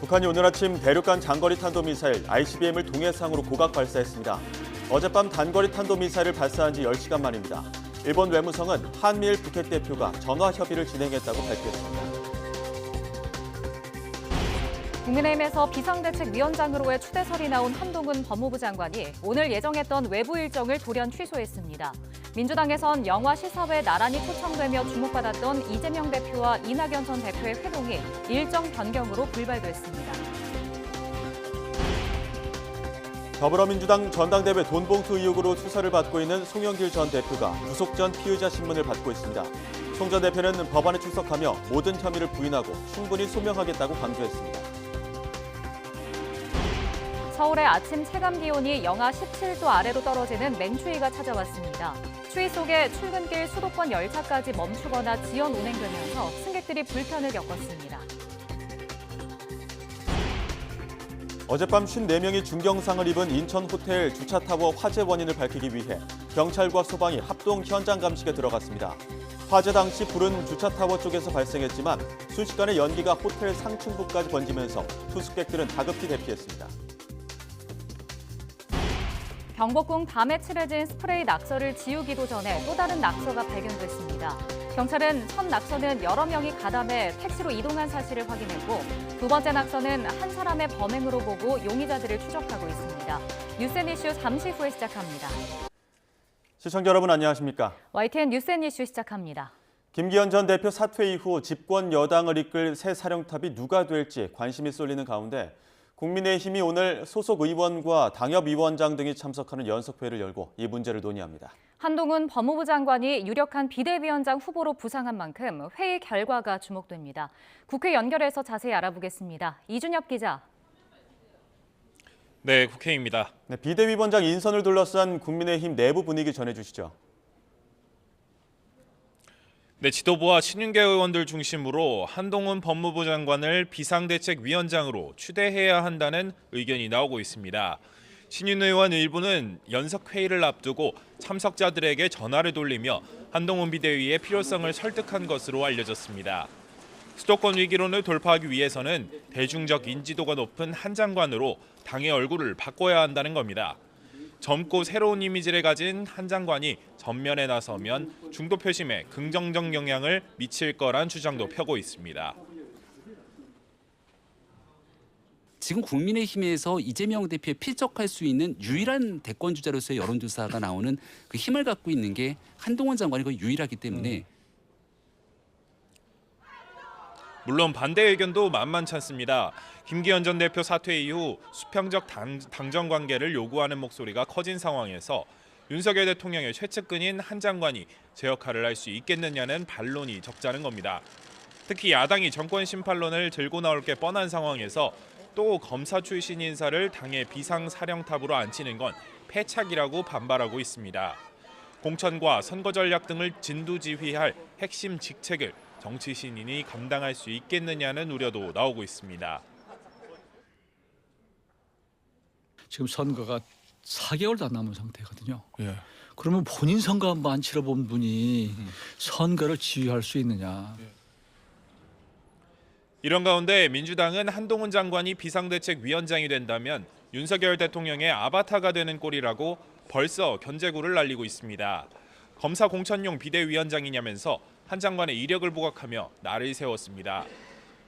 북한이 오늘 아침 대륙간 장거리 탄도미사일 ICBM을 동해상으로 고각 발사했습니다. 어젯밤 단거리 탄도미사일을 발사한 지 10시간 만입니다. 일본 외무성은 한미일 북핵 대표가 전화 협의를 진행했다고 발표했습니다. 국민의힘에서 비상대책위원장으로의 추대설이 나온 한동훈 법무부 장관이 오늘 예정했던 외부 일정을 돌연 취소했습니다. 민주당에선 영화 시사회에 나란히 초청되며 주목받았던 이재명 대표와 이낙연 전 대표의 회동이 일정 변경으로 불발됐습니다. 더불어민주당 전당대회 돈봉투 의혹으로 수사를 받고 있는 송영길 전 대표가 구속 전 피의자 신문을 받고 있습니다. 송 전 대표는 법안에 출석하며 모든 혐의를 부인하고 충분히 소명하겠다고 강조했습니다. 서울의 아침 체감 기온이 영하 17도 아래로 떨어지는 맹추위가 찾아왔습니다. 추위 속에 출근길 수도권 열차까지 멈추거나 지연 운행되면서 승객들이 불편을 겪었습니다. 어젯밤 54명이 중경상을 입은 인천 호텔 주차타워 화재 원인을 밝히기 위해 경찰과 소방이 합동 현장 감식에 들어갔습니다. 화재 당시 불은 주차타워 쪽에서 발생했지만 순식간에 연기가 호텔 상층부까지 번지면서 투숙객들은 다급히 대피했습니다. 경복궁 밤에 칠해진 스프레이 낙서를 지우기도 전에 또 다른 낙서가 발견됐습니다. 경찰은 첫 낙서는 여러 명이 가담해 택시로 이동한 사실을 확인했고 두 번째 낙서는 한 사람의 범행으로 보고 용의자들을 추적하고 있습니다. 뉴스앤 이슈 잠시 후에 시작합니다. 시청자 여러분 안녕하십니까? YTN 뉴스앤 이슈 시작합니다. 김기현 전 대표 사퇴 이후 집권 여당을 이끌 새 사령탑이 누가 될지 관심이 쏠리는 가운데 국민의힘이 오늘 소속 의원과 당협위원장 등이 참석하는 연석회의를 열고 이 문제를 논의합니다. 한동훈 법무부 장관이 유력한 비대위원장 후보로 부상한 만큼 회의 결과가 주목됩니다. 국회 연결해서 자세히 알아보겠습니다. 이준엽 기자. 네, 국회입니다. 네, 비대위원장 인선을 둘러싼 국민의힘 내부 분위기 전해주시죠. 네, 지도부와 친윤계 의원들 중심으로 한동훈 법무부 장관을 비상대책위원장으로 추대해야 한다는 의견이 나오고 있습니다. 친윤 의원 일부는 연석회의를 앞두고 참석자들에게 전화를 돌리며 한동훈 비대위의 필요성을 설득한 것으로 알려졌습니다. 수도권 위기론을 돌파하기 위해서는 대중적 인지도가 높은 한 장관으로 당의 얼굴을 바꿔야 한다는 겁니다. 젊고 새로운 이미지를 가진 한 장관이 전면에 나서면 중도 표심에 긍정적 영향을 미칠 거란 주장도 펴고 있습니다. 지금 국민의힘에서 이재명 대표에 필적할 수 있는 유일한 대권 주자로서의 여론조사가 나오는 그 힘을 갖고 있는 게 한동훈 장관이 거의 유일하기 때문에 물론 반대 의견도 만만치 않습니다. 김기현 전 대표 사퇴 이후 수평적 당정 관계를 요구하는 목소리가 커진 상황에서 윤석열 대통령의 최측근인 한 장관이 제 역할을 할 수 있겠느냐는 반론이 적잖은 겁니다. 특히 야당이 정권 심판론을 들고 나올 게 뻔한 상황에서 또 검사 출신 인사를 당의 비상사령탑으로 앉히는 건 패착이라고 반발하고 있습니다. 공천과 선거 전략 등을 진두지휘할 핵심 직책을 정치 신인이 감당할 수 있겠느냐는 우려도 나오고 있습니다. 지금 선거가 4개월도 안 남은 상태거든요. 그러면 본인 선거 한번 안 치러본 분이 선거를 지휘할 수 있느냐. 이런 가운데 민주당은 한동훈 장관이 비상대책위원장이 된다면 윤석열 대통령의 아바타가 되는 꼴이라고 벌써 견제구를 날리고 있습니다. 검사 공천용 비대위원장이냐면서 한 장관의 이력을 부각하며 날을 세웠습니다.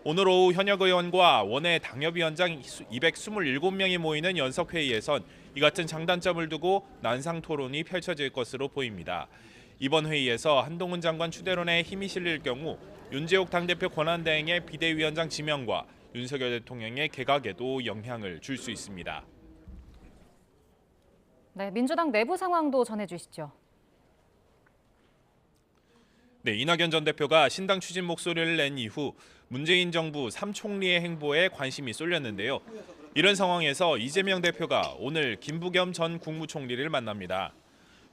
오늘 오후 현역 의원과 원외 당협위원장 227명이 모이는 연석회의에선 이 같은 장단점을 두고 난상 토론이 펼쳐질 것으로 보입니다. 이번 회의에서 한동훈 장관 추대론에 힘이 실릴 경우 윤재욱 당대표 권한대행의 비대위원장 지명과 윤석열 대통령의 개각에도 영향을 줄 수 있습니다. 네, 민주당 내부 상황도 전해주시죠. 네, 이낙연 전 대표가 신당 추진 목소리를 낸 이후 문재인 정부 3총리의 행보에 관심이 쏠렸는데요. 이런 상황에서 이재명 대표가 오늘 김부겸 전 국무총리를 만납니다.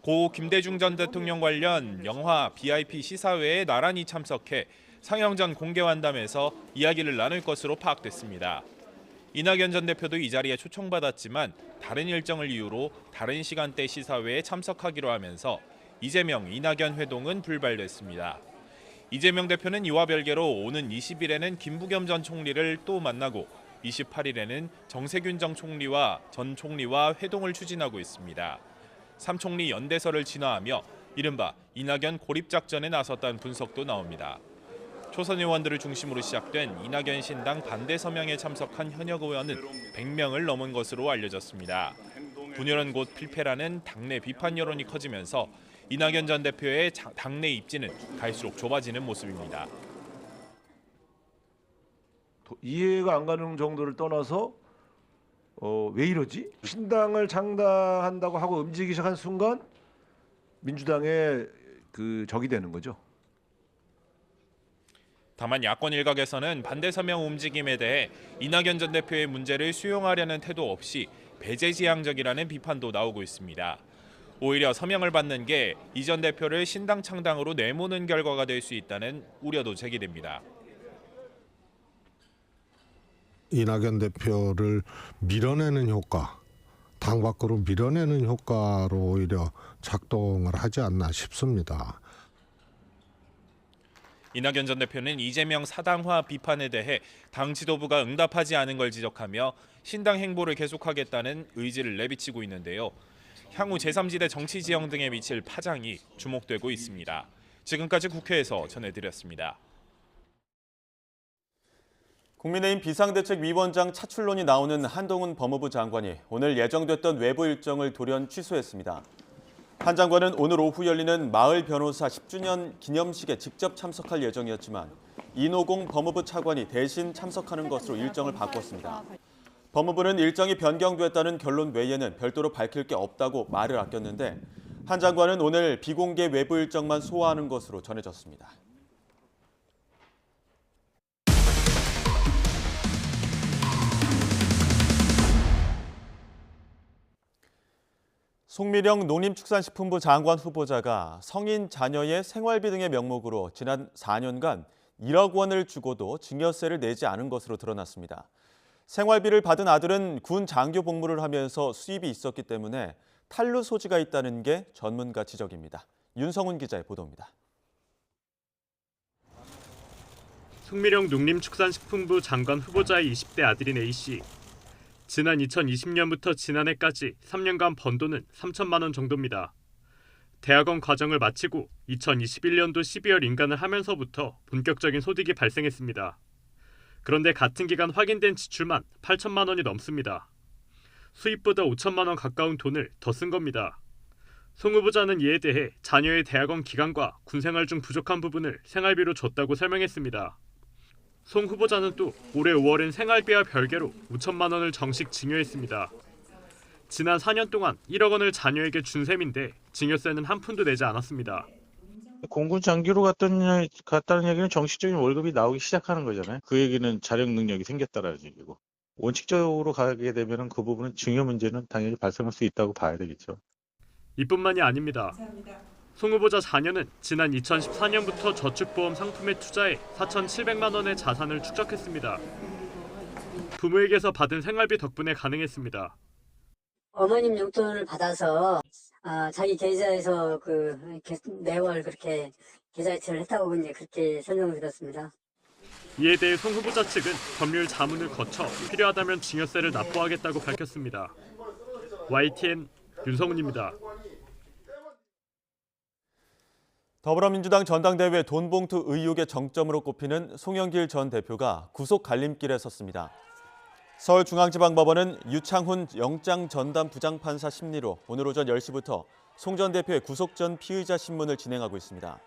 고 김대중 전 대통령 관련 영화 BIP 시사회에 나란히 참석해 상영 전 공개환담에서 이야기를 나눌 것으로 파악됐습니다. 이낙연 전 대표도 이 자리에 초청받았지만 다른 일정을 이유로 다른 시간대 시사회에 참석하기로 하면서 이재명, 이낙연 회동은 불발됐습니다. 이재명 대표는 이와 별개로 오는 20일에는 김부겸 전 총리를 또 만나고 28일에는 정세균 전 총리와 회동을 추진하고 있습니다. 3총리 연대설을 진화하며 이른바 이낙연 고립작전에 나섰다는 분석도 나옵니다. 초선 의원들을 중심으로 시작된 이낙연 신당 반대 서명에 참석한 현역 의원은 100명을 넘은 것으로 알려졌습니다. 분열은 곧 필패라는 당내 비판 여론이 커지면서 이낙연 전 대표의 당내 입지는 갈수록 좁아지는 모습입니다. 이해가 안 가는 정도를 떠나서 왜 이러지? 신당을 창당한다고 하고 움직이기 시작한 순간 민주당의 그 적이 되는 거죠. 다만 야권 일각에서는 반대 서명 움직임에 대해 이낙연 전 대표의 문제를 수용하려는 태도 없이 배제지향적이라는 비판도 나오고 있습니다. 오히려 서명을 받는 게 이 전 대표를 신당 창당으로 내모는 결과가 될 수 있다는 우려도 제기됩니다. 이낙연 대표를 밀어내는 효과, 당 밖으로 밀어내는 효과로 오히려 작동을 하지 않나 싶습니다. 이낙연 전 대표는 이재명 사당화 비판에 대해 당 지도부가 응답하지 않은 걸 지적하며 신당 행보를 계속하겠다는 의지를 내비치고 있는데요. 향후 제3지대 정치 지형 등에 미칠 파장이 주목되고 있습니다. 지금까지 국회에서 전해드렸습니다. 국민의힘 비상대책위원장 차출론이 나오는 한동훈 법무부 장관이 오늘 예정됐던 외부 일정을 돌연 취소했습니다. 한 장관은 오늘 오후 열리는 마을 변호사 10주년 기념식에 직접 참석할 예정이었지만 이노공 법무부 차관이 대신 참석하는 것으로 일정을 바꿨습니다. 법무부는 일정이 변경됐다는 결론 외에는 별도로 밝힐 게 없다고 말을 아꼈는데 한 장관은 오늘 비공개 외부 일정만 소화하는 것으로 전해졌습니다. 송미령 농림축산식품부 장관 후보자가 성인 자녀의 생활비 등의 명목으로 지난 4년간 1억 원을 주고도 증여세를 내지 않은 것으로 드러났습니다. 생활비를 받은 아들은 군 장교 복무를 하면서 수입이 있었기 때문에 탈루 소지가 있다는 게 전문가 지적입니다. 윤성훈 기자의 보도입니다. 송미령 농림축산식품부 장관 후보자의 20대 아들인 A씨. 지난 2020년부터 지난해까지 3년간 번 돈은 3천만 원 정도입니다. 대학원 과정을 마치고 2021년도 12월 인간을 하면서부터 본격적인 소득이 발생했습니다. 그런데 같은 기간 확인된 지출만 8천만 원이 넘습니다. 수입보다 5천만 원 가까운 돈을 더 쓴 겁니다. 송 후보자는 이에 대해 자녀의 대학원 기간과 군생활 중 부족한 부분을 생활비로 줬다고 설명했습니다. 송 후보자는 또 올해 5월엔 생활비와 별개로 5천만 원을 정식 증여했습니다. 지난 4년 동안 1억 원을 자녀에게 준 셈인데 증여세는 한 푼도 내지 않았습니다. 공군 장교로 갔다는 얘기는 정식적인 월급이 나오기 시작하는 거잖아요. 그 얘기는 자력 능력이 생겼다라는 얘기고. 원칙적으로 가게 되면 그 부분은 증여 문제는 당연히 발생할 수 있다고 봐야 되겠죠. 이뿐만이 아닙니다. 송 후보자 자녀는 지난 2014년부터 저축보험 상품에 투자해 4,700만 원의 자산을 축적했습니다. 부모에게서 받은 생활비 덕분에 가능했습니다. 어머님 용돈을 받아서 자기 계좌에서 매월 그렇게 계좌 이체를 했다고 이제 그렇게 설명을 드렸습니다. 이에 대해 송 후보자 측은 법률 자문을 거쳐 필요하다면 증여세를 납부하겠다고 밝혔습니다. YTN 윤성훈입니다. 더불어민주당 전당대회 돈봉투 의혹의 정점으로 꼽히는 송영길 전 대표가 구속 갈림길에 섰습니다. 서울중앙지방법원은 유창훈 영장전담 부장판사 심리로 오늘 오전 10시부터 송 전 대표의 구속 전 피의자 신문을 진행하고 있습니다.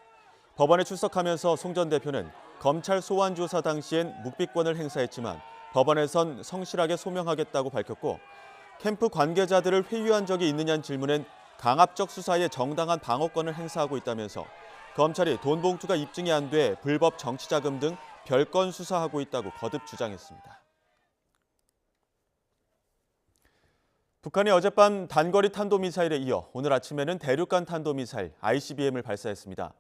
법원에 출석하면서 송 전 대표는 검찰 소환 조사 당시엔 묵비권을 행사했지만 법원에선 성실하게 소명하겠다고 밝혔고 캠프 관계자들을 회유한 적이 있느냐는 질문엔 강압적 수사에 정당한 방어권을 행사하고 있다면서 검찰이 돈봉투가 입증이 안 돼 불법 정치자금 등 별건 수사하고 있다고 거듭 주장했습니다. 북한이 어젯밤 단거리 탄도미사일에 이어 오늘 아침에는 대륙간 탄도미사일 ICBM을 발사했습니다.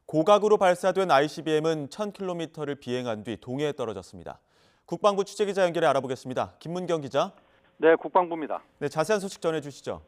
고각으로 발사된 ICBM은 1000km를 비행한 뒤 동해에 떨어졌습니다. 국방부 취재기자 연결해 알아보겠습니다. 김문경 기자. 네, 국방부입니다. 네, 자세한 소식 전해주시죠.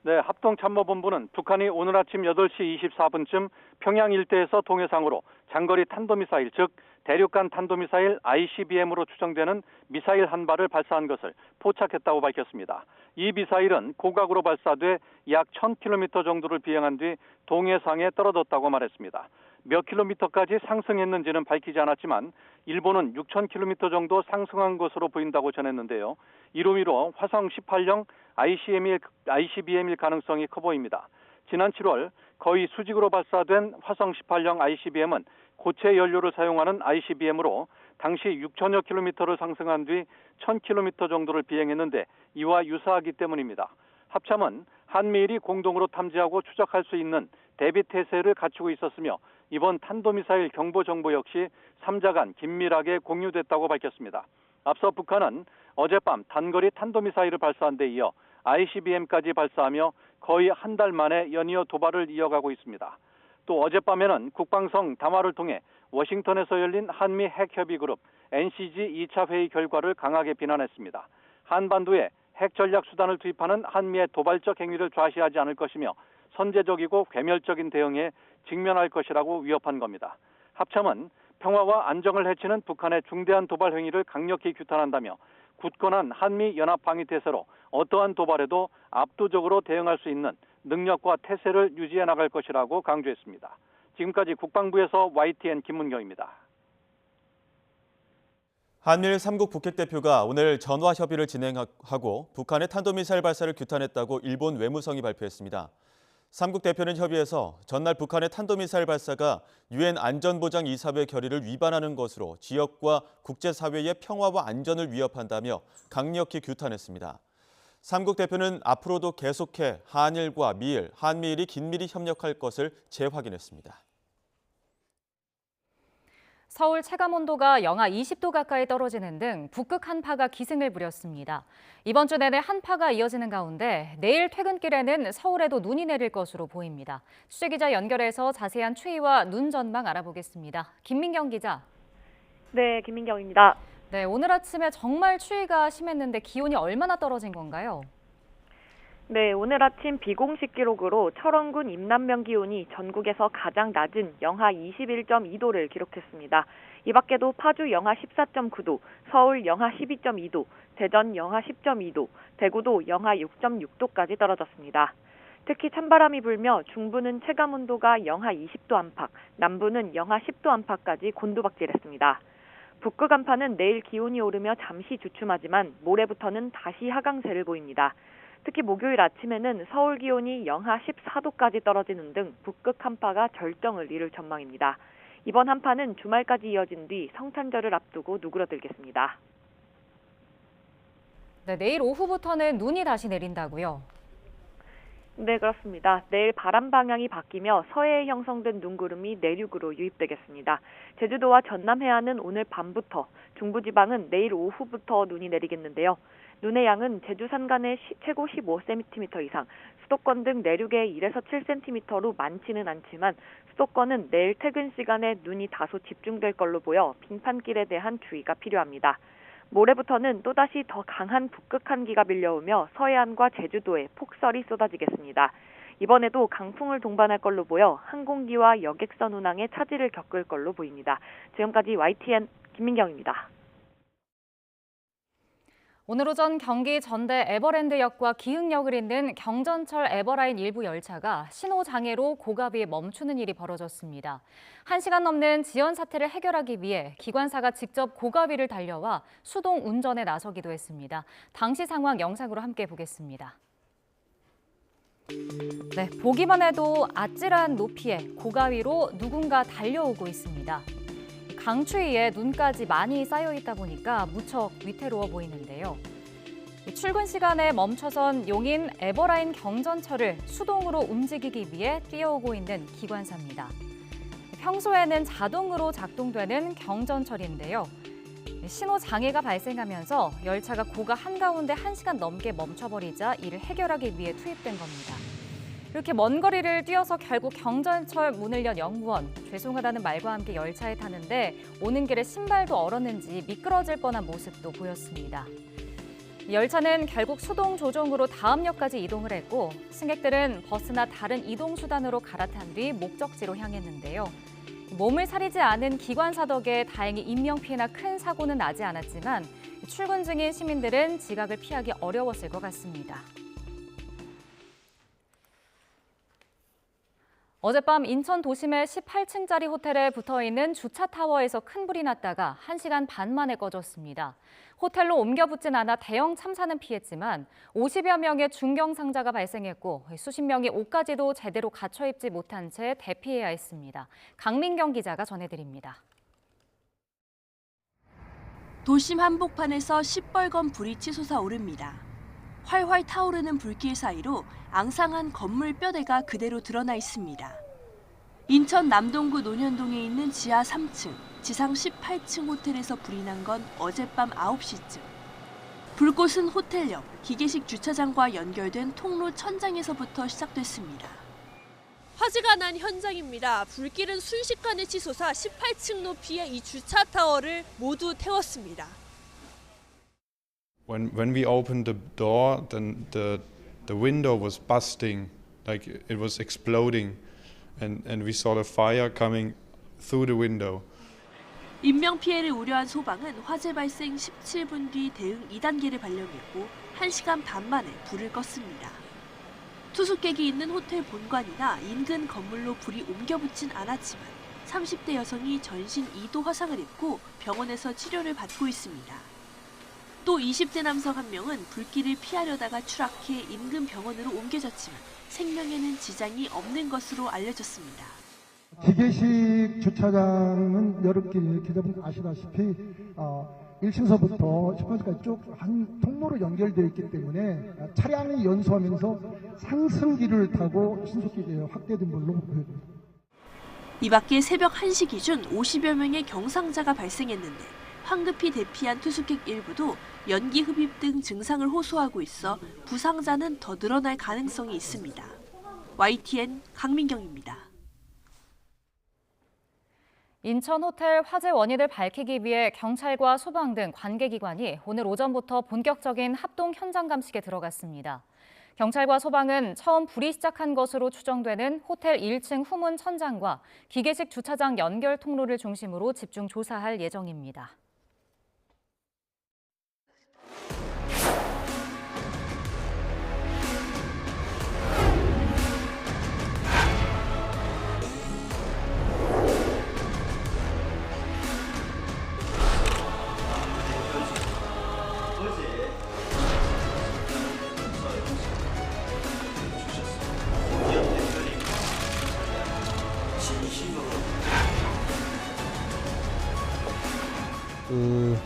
네, 합동참모본부는 북한이 오늘 아침 8시 24분쯤 평양 일대에서 동해상으로 장거리 탄도미사일, 즉 대륙간 탄도미사일 ICBM으로 추정되는 미사일 한 발을 발사한 것을 포착했다고 밝혔습니다. 이 미사일은 고각으로 발사돼 약 1000km 정도를 비행한 뒤 동해상에 떨어졌다고 말했습니다. 몇 킬로미터까지 상승했는지는 밝히지 않았지만 일본은 6000km 정도 상승한 것으로 보인다고 전했는데요. 이로 인해 화성 18형 ICBM일 가능성이 커 보입니다. 지난 7월 거의 수직으로 발사된 화성 18형 ICBM은 고체 연료를 사용하는 ICBM으로 당시 6000여 킬로미터를 상승한 뒤 1000km 정도를 비행했는데 이와 유사하기 때문입니다. 합참은 한미일이 공동으로 탐지하고 추적할 수 있는 대비 태세를 갖추고 있었으며 이번 탄도미사일 경보 정보 역시 3자 간 긴밀하게 공유됐다고 밝혔습니다. 앞서 북한은 어젯밤 단거리 탄도미사일을 발사한 데 이어 ICBM까지 발사하며 거의 한 달 만에 연이어 도발을 이어가고 있습니다. 또 어젯밤에는 국방성 담화를 통해 워싱턴에서 열린 한미 핵협의그룹 NCG 2차 회의 결과를 강하게 비난했습니다. 한반도에 핵 전략 수단을 투입하는 한미의 도발적 행위를 좌시하지 않을 것이며 선제적이고 괴멸적인 대응에 직면할 것이라고 위협한 겁니다. 합참은 평화와 안정을 해치는 북한의 중대한 도발 행위를 강력히 규탄한다며 굳건한 한미 연합 방위 태세로 어떠한 도발에도 압도적으로 대응할 수 있는 능력과 태세를 유지해 나갈 것이라고 강조했습니다. 지금까지 국방부에서 YTN 김문경입니다. 한미일 3국 북핵 대표가 오늘 전화 협의를 진행하고 북한의 탄도미사일 발사를 규탄했다고 일본 외무성이 발표했습니다. 3국 대표는 협의에서 전날 북한의 탄도미사일 발사가 유엔 안전보장이사회 결의를 위반하는 것으로 지역과 국제사회의 평화와 안전을 위협한다며 강력히 규탄했습니다. 3국 대표는 앞으로도 계속해 한일과 미일, 한미일이 긴밀히 협력할 것을 재확인했습니다. 서울 체감온도가 영하 20도 가까이 떨어지는 등 북극 한파가 기승을 부렸습니다. 이번 주 내내 한파가 이어지는 가운데 내일 퇴근길에는 서울에도 눈이 내릴 것으로 보입니다. 취재기자 연결해서 자세한 추위와 눈 전망 알아보겠습니다. 김민경 기자. 네, 김민경입니다. 네, 오늘 아침에 정말 추위가 심했는데 기온이 얼마나 떨어진 건가요? 네, 오늘 아침 비공식 기록으로 철원군 임남면 기온이 전국에서 가장 낮은 영하 21.2도를 기록했습니다. 이 밖에도 파주 영하 14.9도, 서울 영하 12.2도, 대전 영하 10.2도, 대구도 영하 6.6도까지 떨어졌습니다. 특히 찬바람이 불며 중부는 체감온도가 영하 20도 안팎, 남부는 영하 10도 안팎까지 곤두박질했습니다. 북극 한파는 내일 기온이 오르며 잠시 주춤하지만 모레부터는 다시 하강세를 보입니다. 특히 목요일 아침에는 서울 기온이 영하 14도까지 떨어지는 등 북극 한파가 절정을 이룰 전망입니다. 이번 한파는 주말까지 이어진 뒤 성탄절을 앞두고 누그러들겠습니다. 네, 내일 오후부터는 눈이 다시 내린다고요? 네, 그렇습니다. 내일 바람 방향이 바뀌며 서해에 형성된 눈구름이 내륙으로 유입되겠습니다. 제주도와 전남 해안은 오늘 밤부터, 중부지방은 내일 오후부터 눈이 내리겠는데요. 눈의 양은 제주 산간에 최고 15cm 이상, 수도권 등 내륙에 1에서 7cm로 많지는 않지만 수도권은 내일 퇴근 시간에 눈이 다소 집중될 걸로 보여 빙판길에 대한 주의가 필요합니다. 모레부터는 또다시 더 강한 북극 한기가 밀려오며 서해안과 제주도에 폭설이 쏟아지겠습니다. 이번에도 강풍을 동반할 걸로 보여 항공기와 여객선 운항에 차질을 겪을 걸로 보입니다. 지금까지 YTN 김민경입니다. 오늘 오전 경기 전대 에버랜드역과 기흥역을 잇는 경전철 에버라인 일부 열차가 신호장애로 고가비에 멈추는 일이 벌어졌습니다. 1시간 넘는 지연 사태를 해결하기 위해 기관사가 직접 고가비를 달려와 수동 운전에 나서기도 했습니다. 당시 상황 영상으로 함께 보겠습니다. 네, 보기만 해도 아찔한 높이에 고가위로 누군가 달려오고 있습니다. 강추위에 눈까지 많이 쌓여 있다 보니까 무척 위태로워 보이는데요. 출근 시간에 멈춰선 용인 에버라인 경전철을 수동으로 움직이기 위해 뛰어오고 있는 기관사입니다. 평소에는 자동으로 작동되는 경전철인데요. 신호 장애가 발생하면서 열차가 고가 한가운데 1시간 넘게 멈춰버리자 이를 해결하기 위해 투입된 겁니다. 이렇게 먼 거리를 뛰어서 결국 경전철 문을 연 영무원, 죄송하다는 말과 함께 열차에 타는데 오는 길에 신발도 얼었는지 미끄러질 뻔한 모습도 보였습니다. 열차는 결국 수동 조종으로 다음 역까지 이동을 했고 승객들은 버스나 다른 이동 수단으로 갈아탄 뒤 목적지로 향했는데요. 몸을 사리지 않은 기관사 덕에 다행히 인명피해나 큰 사고는 나지 않았지만 출근 중인 시민들은 지각을 피하기 어려웠을 것 같습니다. 어젯밤 인천 도심의 18층짜리 호텔에 붙어있는 주차타워에서 큰 불이 났다가 1시간 반 만에 꺼졌습니다. 호텔로 옮겨 붙진 않아 대형 참사는 피했지만 50여 명의 중경상자가 발생했고 수십 명이 옷까지도 제대로 갖춰 입지 못한 채 대피해야 했습니다. 강민경 기자가 전해드립니다. 도심 한복판에서 시뻘건 불이 치솟아오릅니다. 활활 타오르는 불길 사이로 앙상한 건물 뼈대가 그대로 드러나 있습니다. 인천 남동구 논현동에 있는 지하 3층, 지상 18층 호텔에서 불이 난 건 어젯밤 9시쯤. 불꽃은 호텔 옆 기계식 주차장과 연결된 통로 천장에서부터 시작됐습니다. 화재가 난 현장입니다. 불길은 순식간에 치솟아 18층 높이의 이 주차타워를 모두 태웠습니다. When we opened the door, then the window was busting, like it was exploding, and we saw the fire coming through the window. 인명 피해를 우려한 소방은 화재 발생 17분 뒤 대응 2단계를 발령했고 1시간 반 만에 불을 껐습니다. 투숙객이 있는 호텔 본관이나 인근 건물로 불이 옮겨 붙진 않았지만 30대 여성이 전신 2도 화상을 입고 병원에서 치료를 받고 있습니다. 또 20대 남성 한 명은 불길을 피하려다가 추락해 인근 병원으로 옮겨졌지만 생명에는 지장이 없는 것으로 알려졌습니다. 기계식 주차장은 여러분 기자분 아시다시피 1층서부터 10층까지 쭉 한 통로로 연결되어 있기 때문에 차량이 연소하면서 상승기를 타고 신속히 확대된 걸로 보여집니다. 이 밖에 새벽 1시 기준 50여 명의 경상자가 발생했는데 황급히 대피한 투숙객 일부도 연기 흡입 등 증상을 호소하고 있어 부상자는 더 늘어날 가능성이 있습니다. YTN 강민경입니다. 인천 호텔 화재 원인을 밝히기 위해 경찰과 소방 등 관계기관이 오늘 오전부터 본격적인 합동 현장 감식에 들어갔습니다. 경찰과 소방은 처음 불이 시작한 것으로 추정되는 호텔 1층 후문 천장과 기계식 주차장 연결 통로를 중심으로 집중 조사할 예정입니다.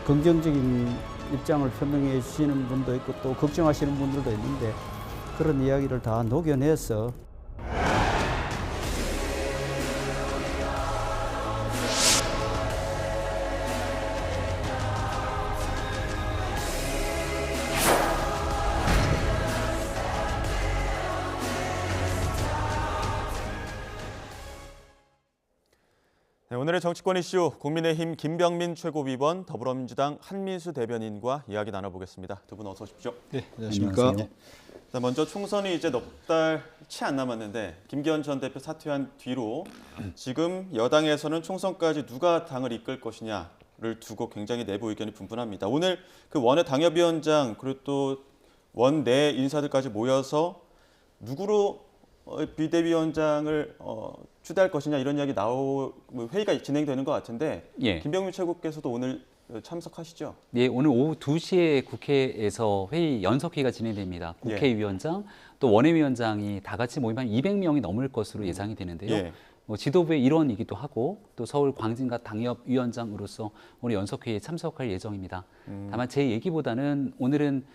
긍정적인 입장을 표명해 주시는 분도 있고 또 걱정하시는 분들도 있는데 그런 이야기를 다 녹여내서 네, 오늘의 정치권 이슈 국민의힘 김병민 최고위원, 더불어민주당 한민수 대변인과 이야기 나눠보겠습니다. 두 분 어서 오십시오. 네, 안녕하십니까. 자, 먼저 총선이 이제 넉 달 채 안 남았는데 김기현 전 대표 사퇴한 뒤로 지금 여당에서는 총선까지 누가 당을 이끌 것이냐를 두고 굉장히 내부 의견이 분분합니다. 오늘 그 원외 당협위원장 그리고 또 원내 인사들까지 모여서 누구로 비대위원장을 추대할 것이냐 이런 이야기 회의가 진행되는 것 같은데 예. 김병민 최고께서도 오늘 참석하시죠? 네, 오늘 오후 2시에 국회에서 연석회의가 진행됩니다. 국회의원장 또 원외위원장이 다 같이 모이면 200명이 넘을 것으로 예상이 되는데요. 예. 지도부의 일원이기도 하고 또 서울 광진갑 당협위원장으로서 오늘 연석회의에 참석할 예정입니다. 다만 제 얘기보다는 오늘은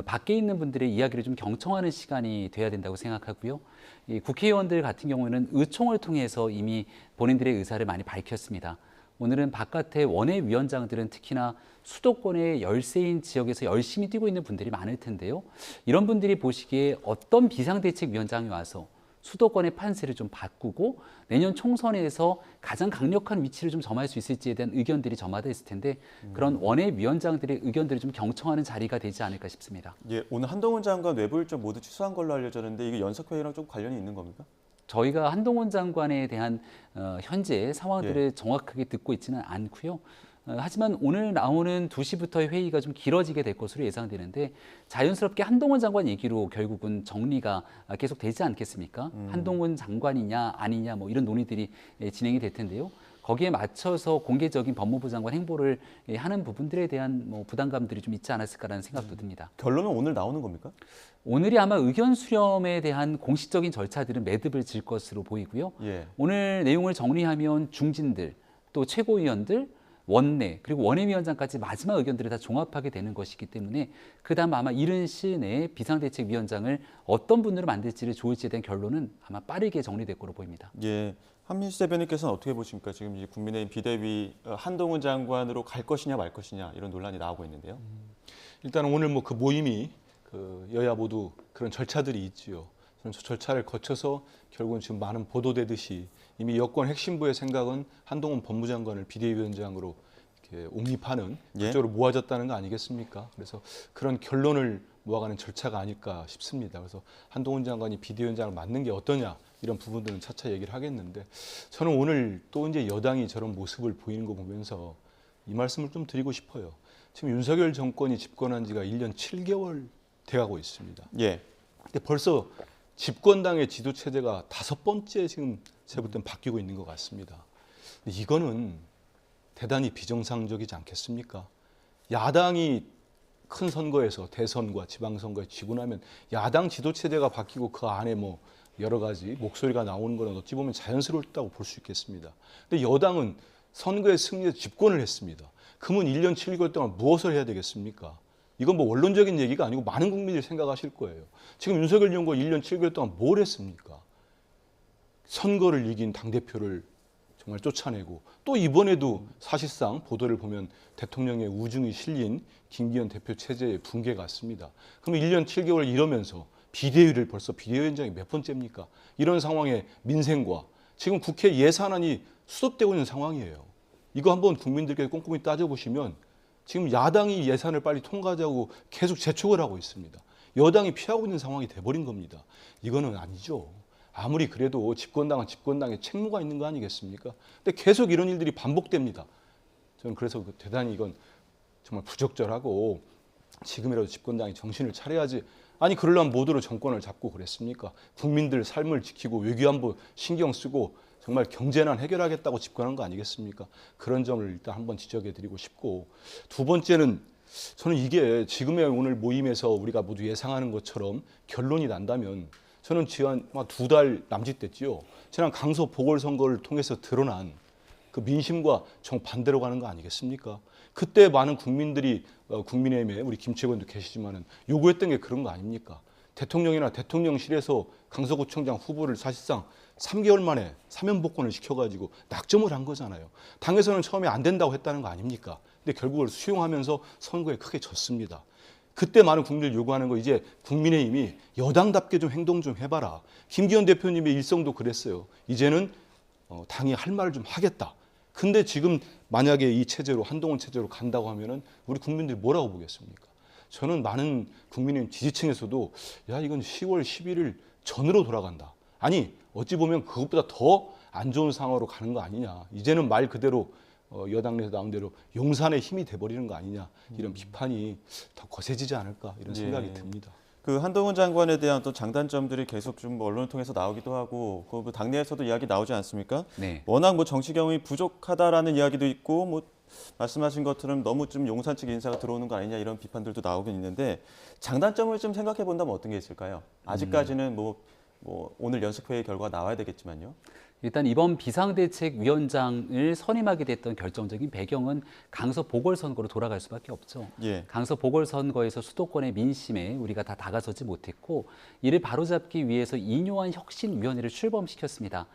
밖에 있는 분들의 이야기를 좀 경청하는 시간이 돼야 된다고 생각하고요. 이 국회의원들 같은 경우에는 의총을 통해서 이미 본인들의 의사를 많이 밝혔습니다. 오늘은 바깥의 원외위원장들은 특히나 수도권의 열세인 지역에서 열심히 뛰고 있는 분들이 많을 텐데요. 이런 분들이 보시기에 어떤 비상대책위원장이 와서 수도권의 판세를 좀 바꾸고 내년 총선에서 가장 강력한 위치를 좀 점할 수 있을지에 대한 의견들이 점화되어 있을 텐데 그런 원외위원장들의 의견들을 좀 경청하는 자리가 되지 않을까 싶습니다. 예, 오늘 한동훈 장관 외부 일정 모두 취소한 걸로 알려졌는데 이게 연석회의랑 좀 관련이 있는 겁니까? 저희가 한동훈 장관에 대한 현재 상황들을 정확하게 듣고 있지는 않고요. 하지만 오늘 나오는 2시부터의 회의가 좀 길어지게 될 것으로 예상되는데 자연스럽게 한동훈 장관 얘기로 결국은 정리가 계속 되지 않겠습니까? 한동훈 장관이냐 아니냐 뭐 이런 논의들이 진행이 될 텐데요. 거기에 맞춰서 공개적인 법무부 장관 행보를 하는 부분들에 대한 뭐 부담감들이 좀 있지 않았을까라는 생각도 듭니다. 결론은 오늘 나오는 겁니까? 오늘이 아마 의견 수렴에 대한 공식적인 절차들은 매듭을 질 것으로 보이고요. 오늘 내용을 정리하면 중진들, 또 최고위원들, 원내 그리고 원외위원장까지 마지막 의견들을 다 종합하게 되는 것이기 때문에 그다음 아마 이른 시일 내에 비상대책위원장을 어떤 분으로 만들지를 좋을지에 대한 결론은 아마 빠르게 정리될 거로 보입니다. 예, 한민수 대변인께서는 어떻게 보십니까? 지금 이제 국민의힘 비대위 한동훈 장관으로 갈 것이냐 말 것이냐 이런 논란이 나오고 있는데요. 일단 오늘 뭐 그 모임이 그 여야 모두 그런 절차들이 있지요. 저는 절차를 거쳐서 결국은 지금 많은 보도되듯이 이미 여권 핵심부의 생각은 한동훈 법무장관을 비대위원장으로 이렇게 옹립하는 그쪽으로 모아졌다는 거 아니겠습니까? 그래서 그런 결론을 모아가는 절차가 아닐까 싶습니다. 그래서 한동훈 장관이 비대위원장을 맡는 게 어떠냐 이런 부분들은 차차 얘기를 하겠는데 저는 오늘 또 이제 여당이 저런 모습을 보이는 거 보면서 이 말씀을 좀 드리고 싶어요. 지금 윤석열 정권이 집권한 지가 1년 7개월 돼가고 있습니다. 근데 벌써 집권당의 지도 체제가 5번째 지금 제가 볼 땐 바뀌고 있는 것 같습니다. 근데 이거는 대단히 비정상적이지 않겠습니까? 야당이 큰 선거에서 대선과 지방선거에 지고 나면 야당 지도 체제가 바뀌고 그 안에 뭐 여러 가지 목소리가 나오는 거는 어찌 보면 자연스럽다고 볼 수 있겠습니다. 근데 여당은 선거에 승리해서 집권을 했습니다. 그러면 1년 7개월 동안 무엇을 해야 되겠습니까? 이건 뭐 원론적인 얘기가 아니고 많은 국민들이 생각하실 거예요. 지금 윤석열 정부가 1년 7개월 동안 뭘 했습니까? 선거를 이긴 당대표를 정말 쫓아내고 또 이번에도 사실상 보도를 보면 대통령의 우중이 실린 김기현 대표 체제의 붕괴 같습니다. 그럼 1년 7개월 이러면서 비대위를 벌써 비대위원장이 몇 번째입니까? 이런 상황에 민생과 지금 국회 예산안이 수습되고 있는 상황이에요. 이거 한번 국민들께 꼼꼼히 따져보시면 지금 야당이 예산을 빨리 통과하자고 계속 재촉을 하고 있습니다. 여당이 피하고 있는 상황이 돼버린 겁니다. 이거는 아니죠. 아무리 그래도 집권당은 집권당의 책무가 있는 거 아니겠습니까? 근데 계속 이런 일들이 반복됩니다. 저는 그래서 대단히 이건 정말 부적절하고 지금이라도 집권당이 정신을 차려야지. 아니 그러려면 모두로 정권을 잡고 그랬습니까? 국민들 삶을 지키고 외교안보 신경 쓰고 정말 경제난 해결하겠다고 집권한 거 아니겠습니까? 그런 점을 일단 한번 지적해드리고 싶고 두 번째는 저는 이게 지금의 오늘 모임에서 우리가 모두 예상하는 것처럼 결론이 난다면 저는 지난 2달 남짓됐지요. 지난 강서 보궐선거를 통해서 드러난 그 민심과 정반대로 가는 거 아니겠습니까? 그때 많은 국민들이 국민의힘에 우리 김치의원도 계시지만은 요구했던 게 그런 거 아닙니까? 대통령이나 대통령실에서 강서구청장 후보를 사실상 3개월 만에 사면복권을 시켜가지고 낙점을 한 거잖아요. 당에서는 처음에 안 된다고 했다는 거 아닙니까? 근데 결국 그걸 수용하면서 선거에 크게 졌습니다. 그때 많은 국민들 요구하는 거 이제 국민의힘이 여당답게 좀 행동 좀 해봐라. 김기현 대표님의 일성도 그랬어요. 이제는 당이 할 말을 좀 하겠다. 근데 지금 만약에 이 체제로 한동훈 체제로 간다고 하면은 우리 국민들이 뭐라고 보겠습니까? 저는 많은 국민의힘 지지층에서도 야 이건 10월 11일 전으로 돌아간다. 아니 어찌 보면 그것보다 더 안 좋은 상황으로 가는 거 아니냐. 이제는 말 그대로 여당 내에서 나온 대로 용산의 힘이 돼버리는 거 아니냐. 이런 비판이 더 거세지지 않을까 이런 생각이 듭니다. 그 한동훈 장관에 대한 어떤 장단점들이 계속 좀 언론을 통해서 나오기도 하고 그 당내에서도 이야기 나오지 않습니까? 워낙 뭐 정치 경험이 부족하다라는 이야기도 있고 뭐 말씀하신 것처럼 너무 좀 용산 측 인사가 들어오는 거 아니냐 이런 비판들도 나오긴 있는데 장단점을 좀 생각해 본다면 어떤 게 있을까요? 아직까지는 뭐 오늘 연습회의 결과가 나와야 되겠지만요. 일단 이번 비상대책위원장을 선임하게 됐던 결정적인 배경은 강서 보궐선거로 돌아갈 수밖에 없죠. 강서 보궐선거에서 수도권의 민심에 우리가 다 다가서지 못했고 이를 바로잡기 위해서 이뇨한 혁신위원회를 출범시켰습니다.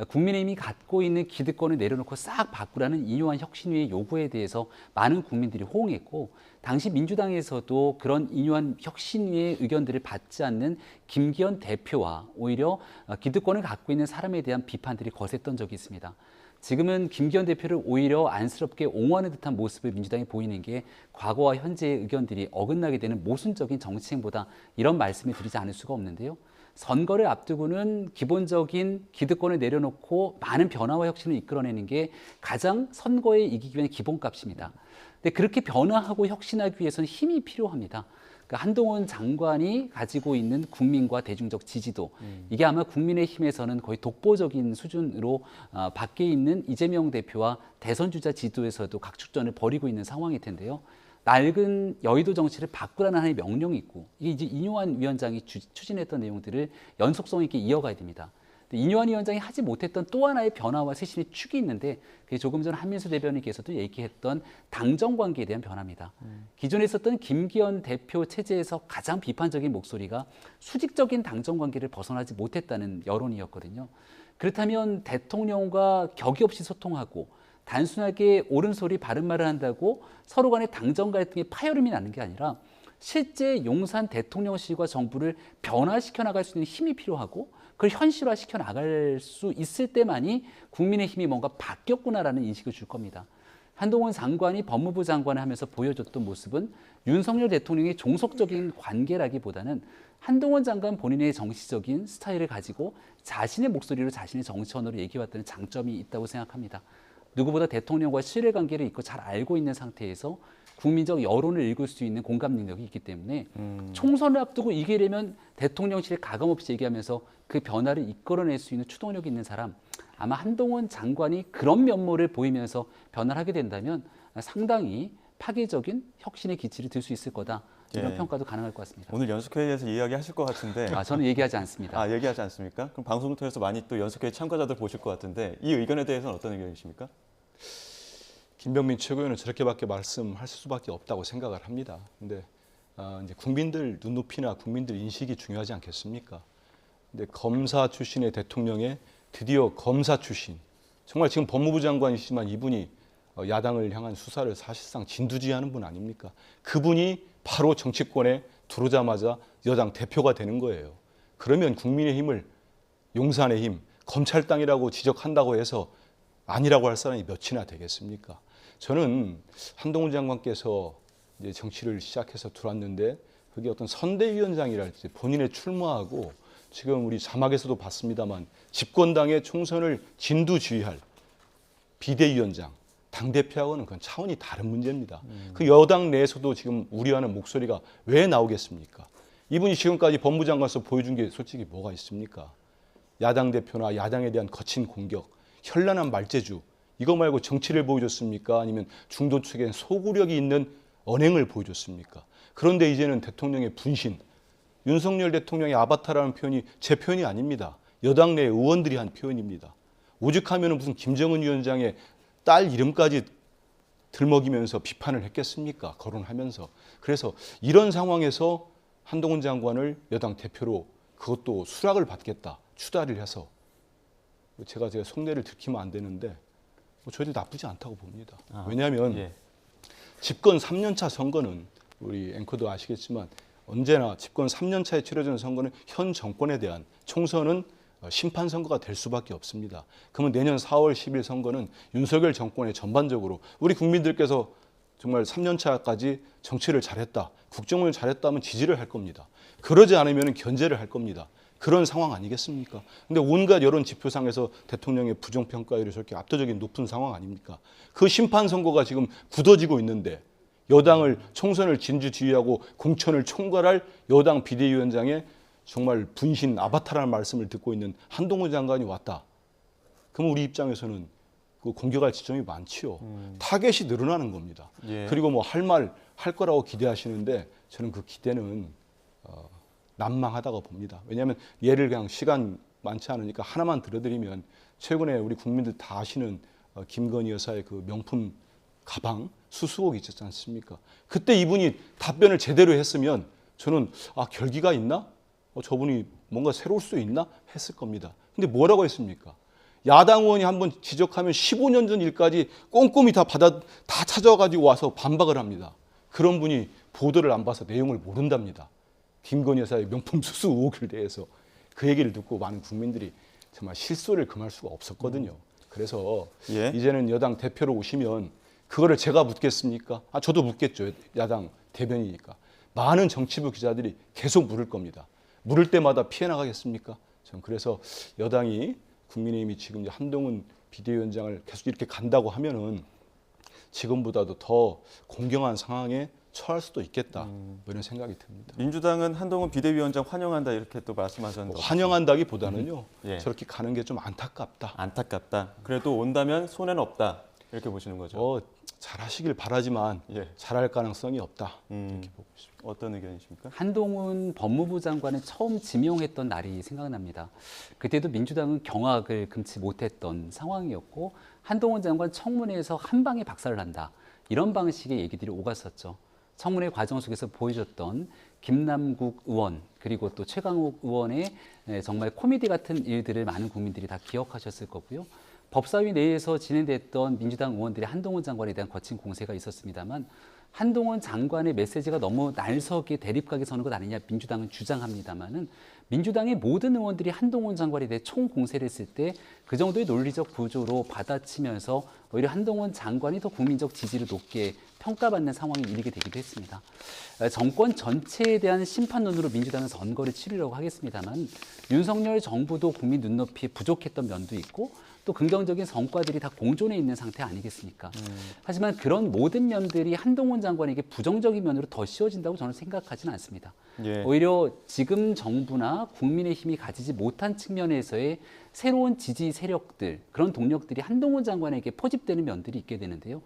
국민의힘이 갖고 있는 기득권을 내려놓고 싹 바꾸라는 이뇨한 혁신위의 요구에 대해서 많은 국민들이 호응했고 당시 민주당에서도 그런 이뇨한 혁신위의 의견들을 받지 않는 김기현 대표와 오히려 기득권을 갖고 있는 사람에 대한 비판들이 거셌던 적이 있습니다. 지금은 김기현 대표를 오히려 안쓰럽게 옹호하는 듯한 모습을 민주당이 보이는 게 과거와 현재의 의견들이 어긋나게 되는 모순적인 정치행보다 이런 말씀을 드리지 않을 수가 없는데요. 선거를 앞두고는 기본적인 기득권을 내려놓고 많은 변화와 혁신을 이끌어내는 게 가장 선거에 이기기 위한 기본값입니다. 근데 그렇게 변화하고 혁신하기 위해서는 힘이 필요합니다. 그러니까 한동훈 장관이 가지고 있는 국민과 대중적 지지도, 이게 아마 국민의힘에서는 거의 독보적인 수준으로 밖에 있는 이재명 대표와 대선 주자 지도에서도 각축전을 벌이고 있는 상황일 텐데요. 낡은 여의도 정치를 바꾸라는 하나의 명령이 있고, 이게 이제 이뇨한 위원장이 추진했던 내용들을 연속성 있게 이어가야 됩니다. 이뇨한 위원장이 하지 못했던 또 하나의 변화와 쇄신의 축이 있는데, 그게 조금 전 한민수 대변인께서도 얘기했던 당정 관계에 대한 변화입니다. 기존에 있었던 김기현 대표 체제에서 가장 비판적인 목소리가 수직적인 당정 관계를 벗어나지 못했다는 여론이었거든요. 그렇다면 대통령과 격이 없이 소통하고 단순하게 옳은 소리 바른 말을 한다고 서로 간의 당정 갈등에 파열음이 나는 게 아니라 실제 용산 대통령실과 정부를 변화시켜 나갈 수 있는 힘이 필요하고 그걸 현실화시켜 나갈 수 있을 때만이 국민의힘이 뭔가 바뀌었구나라는 인식을 줄 겁니다. 한동훈 장관이 법무부 장관을 하면서 보여줬던 모습은 윤석열 대통령의 종속적인 관계라기보다는 한동훈 장관 본인의 정치적인 스타일을 가지고 자신의 목소리로 자신의 정치원으로 얘기해왔다는 장점이 있다고 생각합니다. 누구보다 대통령과 신뢰관계를 있고 잘 알고 있는 상태에서 국민적 여론을 읽을 수 있는 공감 능력이 있기 때문에 총선을 앞두고 이기려면 대통령실에 가감없이 얘기하면서 그 변화를 이끌어낼 수 있는 추동력이 있는 사람, 아마 한동훈 장관이 그런 면모를 보이면서 변화를 하게 된다면 상당히 파괴적인 혁신의 기치를 들 수 있을 거다. 이런 평가도 가능할 것 같습니다. 오늘 연석회의에서 이야기하실 것 같은데. 저는 얘기하지 않습니다. 얘기하지 않습니까? 그럼 방송을 통해서 많이 또 연석회의 참가자들 보실 것 같은데 이 의견에 대해서는 어떤 의견이십니까? 김병민 최고위원은 저렇게밖에 말씀할 수밖에 없다고 생각을 합니다. 근데 이제 국민들 눈높이나 국민들 인식이 중요하지 않겠습니까? 근데 검사 출신의 대통령에 드디어 검사 출신, 정말 지금 법무부 장관이시지만 이분이 야당을 향한 수사를 사실상 진두지휘하는 분 아닙니까? 그분이 바로 정치권에 들어오자마자 여당 대표가 되는 거예요. 그러면 국민의힘을 용산의 힘, 검찰당이라고 지적한다고 해서 아니라고 할 사람이 몇이나 되겠습니까? 저는 한동훈 장관께서 이제 정치를 시작해서 들어왔는데 그게 어떤 선대위원장이랄지 본인의 출마하고 지금 우리 자막에서도 봤습니다만 집권당의 총선을 진두지휘할 비대위원장, 당대표하고는 그건 차원이 다른 문제입니다. 그 여당 내에서도 지금 우려하는 목소리가 왜 나오겠습니까? 이분이 지금까지 법무부 장관에서 보여준 게 솔직히 뭐가 있습니까? 야당 대표나 야당에 대한 거친 공격, 현란한 말재주, 이거 말고 정치를 보여줬습니까? 아니면 중도 측엔 소구력이 있는 언행을 보여줬습니까? 그런데 이제는 대통령의 분신, 윤석열 대통령의 아바타라는 표현이 제 표현이 아닙니다. 여당 내 의원들이 한 표현입니다. 오죽하면 무슨 김정은 위원장의 딸 이름까지 들먹이면서 비판을 했겠습니까? 거론하면서. 그래서 이런 상황에서 한동훈 장관을 여당 대표로 그것도 수락을 받겠다, 추다를 해서 제가 속내를 들키면 안 되는데 저희도 나쁘지 않다고 봅니다. 왜냐하면 집권 3년차 선거는 우리 앵커도 아시겠지만 언제나 집권 3년차에 치러지는 선거는 현 정권에 대한 총선은 심판 선거가 될 수밖에 없습니다. 그러면 내년 4월 10일 선거는 윤석열 정권의 전반적으로 우리 국민들께서 정말 3년차까지 정치를 잘했다, 국정을 잘했다면 지지를 할 겁니다. 그러지 않으면 견제를 할 겁니다. 그런 상황 아니겠습니까? 근데 온갖 여론 지표상에서 대통령의 부정평가율이 저렇게 압도적인 높은 상황 아닙니까? 그 심판 선거가 지금 굳어지고 있는데 여당을 총선을 진두지휘하고 공천을 총괄할 여당 비대위원장의 정말 분신 아바타라는 말씀을 듣고 있는 한동훈 장관이 왔다. 그럼 우리 입장에서는 그 공격할 지점이 많지요. 타겟이 늘어나는 겁니다. 그리고 뭐 할 말 할 거라고 기대하시는데 저는 그 기대는 난망하다고 봅니다. 왜냐하면 예를 그냥 시간 많지 않으니까 하나만 들어드리면 최근에 우리 국민들 다 아시는 김건희 여사의 그 명품 가방 수수곡 있었지 않습니까? 그때 이분이 답변을 제대로 했으면 저는 결기가 있나? 저분이 뭔가 새로울 수 있나? 했을 겁니다. 근데 뭐라고 했습니까? 야당 의원이 한번 지적하면 15년 전 일까지 꼼꼼히 다 찾아가지고 와서 반박을 합니다. 그런 분이 보도를 안 봐서 내용을 모른답니다. 김건희 여사의 명품 수수 의혹에 대해서 그 얘기를 듣고 많은 국민들이 정말 실소를 금할 수가 없었거든요. 그래서 이제는 여당 대표로 오시면 그거를 제가 묻겠습니까? 저도 묻겠죠. 야당 대변이니까. 많은 정치부 기자들이 계속 물을 겁니다. 물을 때마다 피해 나가겠습니까? 전 그래서 여당이 국민의힘이 지금 이제 한동훈 비대위원장을 계속 이렇게 간다고 하면은 지금보다도 더 공경한 상황에 처할 수도 있겠다 뭐 이런 생각이 듭니다. 민주당은 한동훈 비대위원장 환영한다 이렇게 또 말씀하셨는데 환영한다기보다는요. 예. 저렇게 가는 게 좀 안타깝다. 안타깝다. 그래도 온다면 손해는 없다. 이렇게 보시는 거죠. 잘하시길 바라지만 잘할 가능성이 없다. 이렇게 보고 있습니다. 어떤 의견이십니까? 한동훈 법무부 장관을 처음 지명했던 날이 생각납니다. 그때도 민주당은 경악을 금치 못했던 상황이었고 한동훈 장관 청문회에서 한 방에 박살을 난다. 이런 방식의 얘기들이 오갔었죠. 청문회 과정 속에서 보여줬던 김남국 의원 그리고 또 최강욱 의원의 정말 코미디 같은 일들을 많은 국민들이 다 기억하셨을 거고요. 법사위 내에서 진행됐던 민주당 의원들의 한동훈 장관에 대한 거친 공세가 있었습니다만 한동훈 장관의 메시지가 너무 날석에 대립각에 서는 것 아니냐 민주당은 주장합니다만은 민주당의 모든 의원들이 한동훈 장관에 대해 총공세를 했을 때 그 정도의 논리적 구조로 받아치면서 오히려 한동훈 장관이 더 국민적 지지를 높게 평가받는 상황이 일게 되기도 했습니다. 정권 전체에 대한 심판론으로 민주당은 선거를 치르려고 하겠습니다만 윤석열 정부도 국민 눈높이에 부족했던 면도 있고 또 긍정적인 성과들이 다 공존해 있는 상태 아니겠습니까? 하지만 그런 모든 면들이 한동훈 장관에게 부정적인 면으로 더 씌워진다고 저는 생각하지는 않습니다. 예. 오히려 지금 정부나 국민의힘이 가지지 못한 측면에서의 새로운 지지 세력들, 그런 동력들이 한동훈 장관에게 포집되는 면들이 있게 되는데요.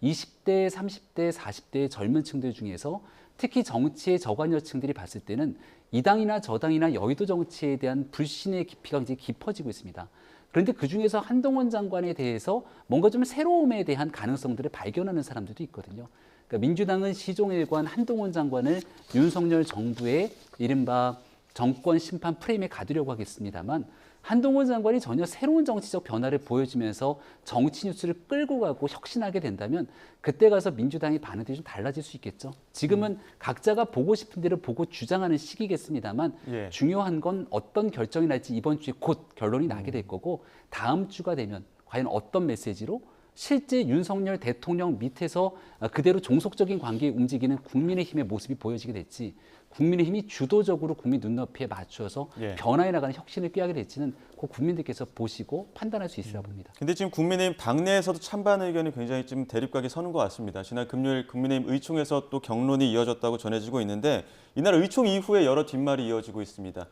20대, 30대, 40대의 젊은 층들 중에서 특히 정치의 저관여층들이 봤을 때는 이 당이나 저 당이나 여의도 정치에 대한 불신의 깊이가 이제 깊어지고 있습니다. 그런데 그중에서 한동훈 장관에 대해서 뭔가 좀 새로움에 대한 가능성들을 발견하는 사람들도 있거든요. 그러니까 민주당은 시종일관 한동훈 장관을 윤석열 정부의 이른바 정권 심판 프레임에 가두려고 하겠습니다만 한동훈 장관이 전혀 새로운 정치적 변화를 보여주면서 정치 뉴스를 끌고 가고 혁신하게 된다면 그때 가서 민주당의 반응들이 좀 달라질 수 있겠죠. 지금은 각자가 보고 싶은 대로 보고 주장하는 시기겠습니다만 중요한 건 어떤 결정이 날지 이번 주에 곧 결론이 나게 될 거고 다음 주가 되면 과연 어떤 메시지로 실제 윤석열 대통령 밑에서 그대로 종속적인 관계에 움직이는 국민의힘의 모습이 보여지게 될지 국민의힘이 주도적으로 국민 눈높이에 맞추어서 변화해 나가는 혁신을 꾀하게 될지는 꼭 국민들께서 보시고 판단할 수 있으리라 봅니다. 근데 지금 국민의힘 당내에서도 찬반 의견이 굉장히 좀 대립각에 서는 것 같습니다. 지난 금요일 국민의힘 의총에서 또 격론이 이어졌다고 전해지고 있는데 이날 의총 이후에 여러 뒷말이 이어지고 있습니다.